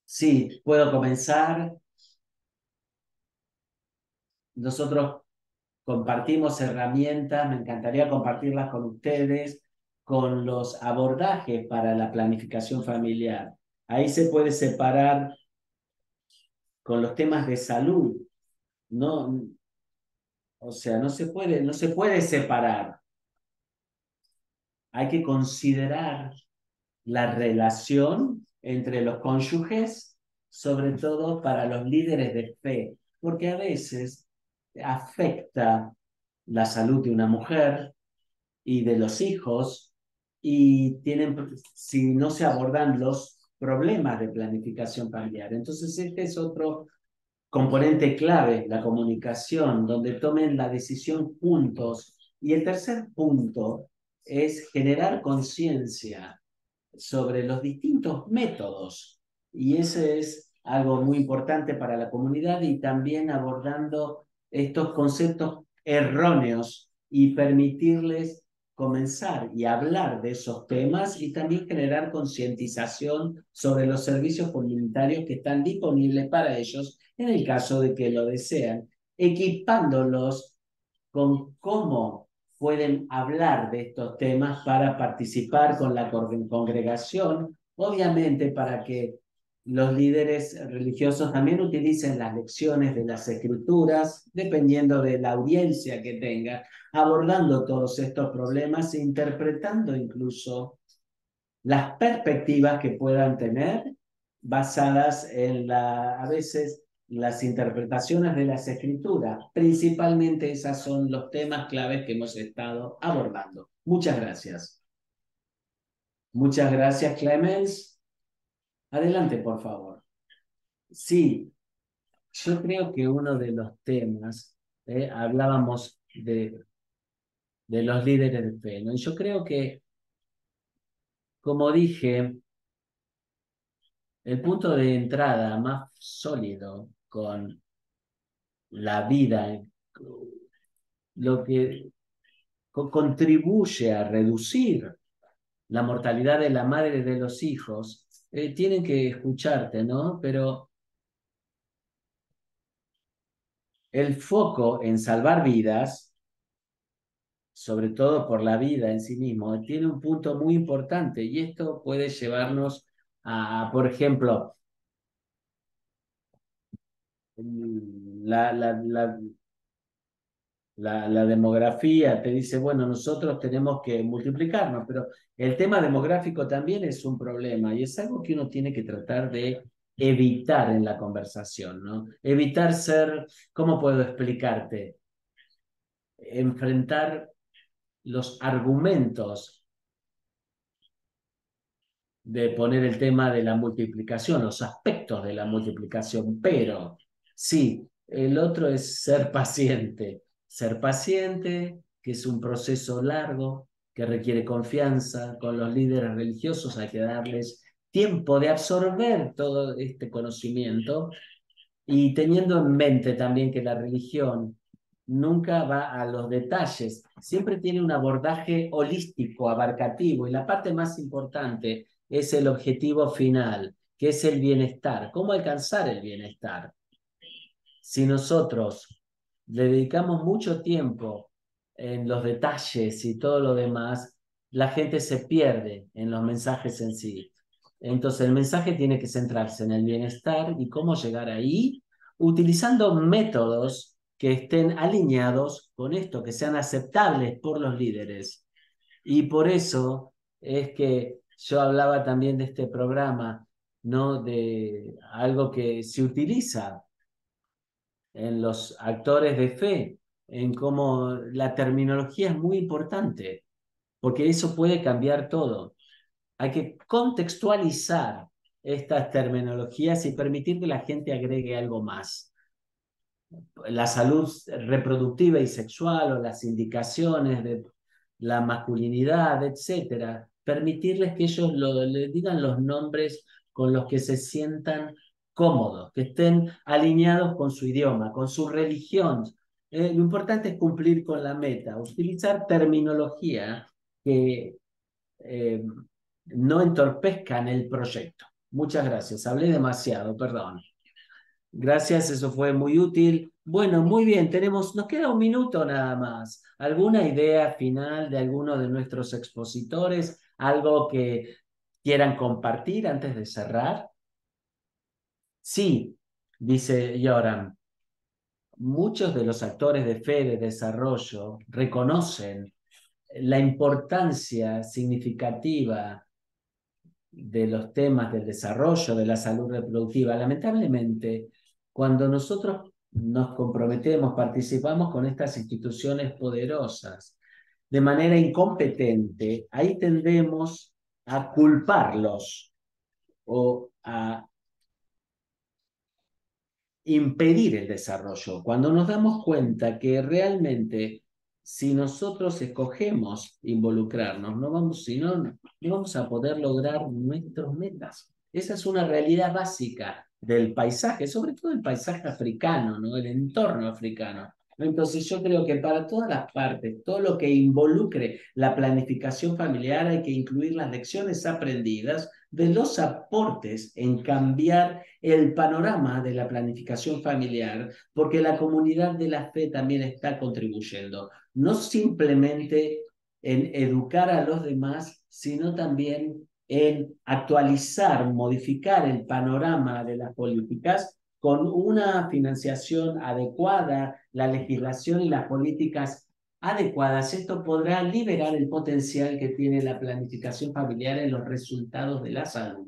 A: Sí, puedo comenzar. Nosotros compartimos herramientas, me encantaría compartirlas con ustedes, con los abordajes para la planificación familiar. Ahí se puede separar con los temas de salud, no, o sea, no se puede separar. Hay que considerar la relación entre los cónyuges, sobre todo para los líderes de fe, porque a veces afecta la salud de una mujer y de los hijos y tienen, si no se abordan los problemas de planificación familiar. Entonces, este es otro componente clave, la comunicación, donde tomen la decisión juntos. Y el tercer punto es generar conciencia sobre los distintos métodos. Y ese es algo muy importante para la comunidad y también abordando estos conceptos erróneos y permitirles comenzar y hablar de esos temas y también generar concientización sobre los servicios comunitarios que están disponibles para ellos en el caso de que lo desean, equipándolos con cómo pueden hablar de estos temas para participar con la congregación, obviamente para que los líderes religiosos también utilicen las lecciones de las escrituras, dependiendo de la audiencia que tenga, abordando todos estos problemas e interpretando incluso las perspectivas que puedan tener basadas en a veces las interpretaciones de las escrituras. Principalmente esos son los temas claves que hemos estado abordando. Muchas gracias. Muchas gracias, Clemens. Adelante, por favor. Sí, yo creo que uno de los temas, hablábamos de los líderes de fe, ¿no? Y yo creo que, como dije, el punto de entrada más sólido con la vida, lo que contribuye a reducir la mortalidad de la madre de los hijos, tienen que escucharte, ¿no? Pero el foco en salvar vidas, sobre todo por la vida en sí mismo, tiene un punto muy importante y esto puede llevarnos a, por ejemplo, la la demografía te dice, bueno, nosotros tenemos que multiplicarnos, pero el tema demográfico también es un problema y es algo que uno tiene que tratar de evitar en la conversación, ¿no? Evitar ser, ¿cómo puedo explicarte? Enfrentar los argumentos de poner el tema de la multiplicación, los aspectos de la multiplicación, pero sí, el otro es ser paciente, que es un proceso largo, que requiere confianza con los líderes religiosos, hay que darles tiempo de absorber todo este conocimiento y teniendo en mente también que la religión nunca va a los detalles, siempre tiene un abordaje holístico, abarcativo, y la parte más importante es el objetivo final, que es el bienestar. ¿Cómo alcanzar el bienestar? Si nosotros le dedicamos mucho tiempo en los detalles y todo lo demás, la gente se pierde en los mensajes en sí. Entonces el mensaje tiene que centrarse en el bienestar y cómo llegar ahí, utilizando métodos que estén alineados con esto, que sean aceptables por los líderes. Y por eso es que yo hablaba también de este programa, ¿no? De algo que se utiliza en los actores de fe, en cómo la terminología es muy importante, porque eso puede cambiar todo. Hay que contextualizar estas terminologías y permitir que la gente agregue algo más. La salud reproductiva y sexual o las indicaciones de la masculinidad, etcétera, permitirles que ellos le digan los nombres con los que se sientan cómodos, que estén alineados con su idioma, con su religión. Lo importante es cumplir con la meta, utilizar terminología que eh, no entorpezcan el proyecto. Muchas gracias, hablé demasiado, perdón. Gracias, eso fue muy útil. Bueno, muy bien, nos queda un minuto nada más. ¿Alguna idea final de alguno de nuestros expositores? ¿Algo que quieran compartir antes de cerrar? Sí, dice Yoram, muchos de los actores de fe de desarrollo reconocen la importancia significativa de los temas del desarrollo, de la salud reproductiva. Lamentablemente, cuando nosotros nos comprometemos, participamos con estas instituciones poderosas de manera incompetente, ahí tendemos a culparlos o a impedir el desarrollo, cuando nos damos cuenta que realmente si nosotros escogemos involucrarnos, no vamos a poder lograr nuestras metas. Esa es una realidad básica del paisaje, sobre todo el paisaje africano, ¿no? El entorno africano. Entonces yo creo que para todas las partes, todo lo que involucre la planificación familiar, hay que incluir las lecciones aprendidas de los aportes en cambiar el panorama de la planificación familiar, porque la comunidad de la fe también está contribuyendo, no simplemente en educar a los demás, sino también en actualizar, modificar el panorama de las políticas con una financiación adecuada, la legislación y las políticas adecuadas. Esto podrá liberar el potencial que tiene la planificación familiar en los resultados de la salud.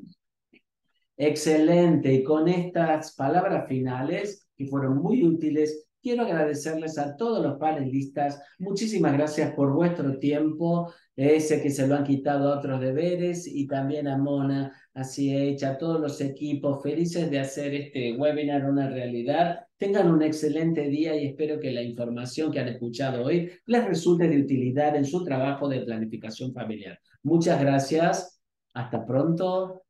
A: Excelente. Y con estas palabras finales, que fueron muy útiles, quiero agradecerles a todos los panelistas. Muchísimas gracias por vuestro tiempo. Sé que se lo han quitado a otros deberes y también a Mona, así hecha, a todos los equipos felices de hacer este webinar una realidad. Tengan un excelente día y espero que la información que han escuchado hoy les resulte de utilidad en su trabajo de planificación familiar. Muchas gracias. Hasta pronto.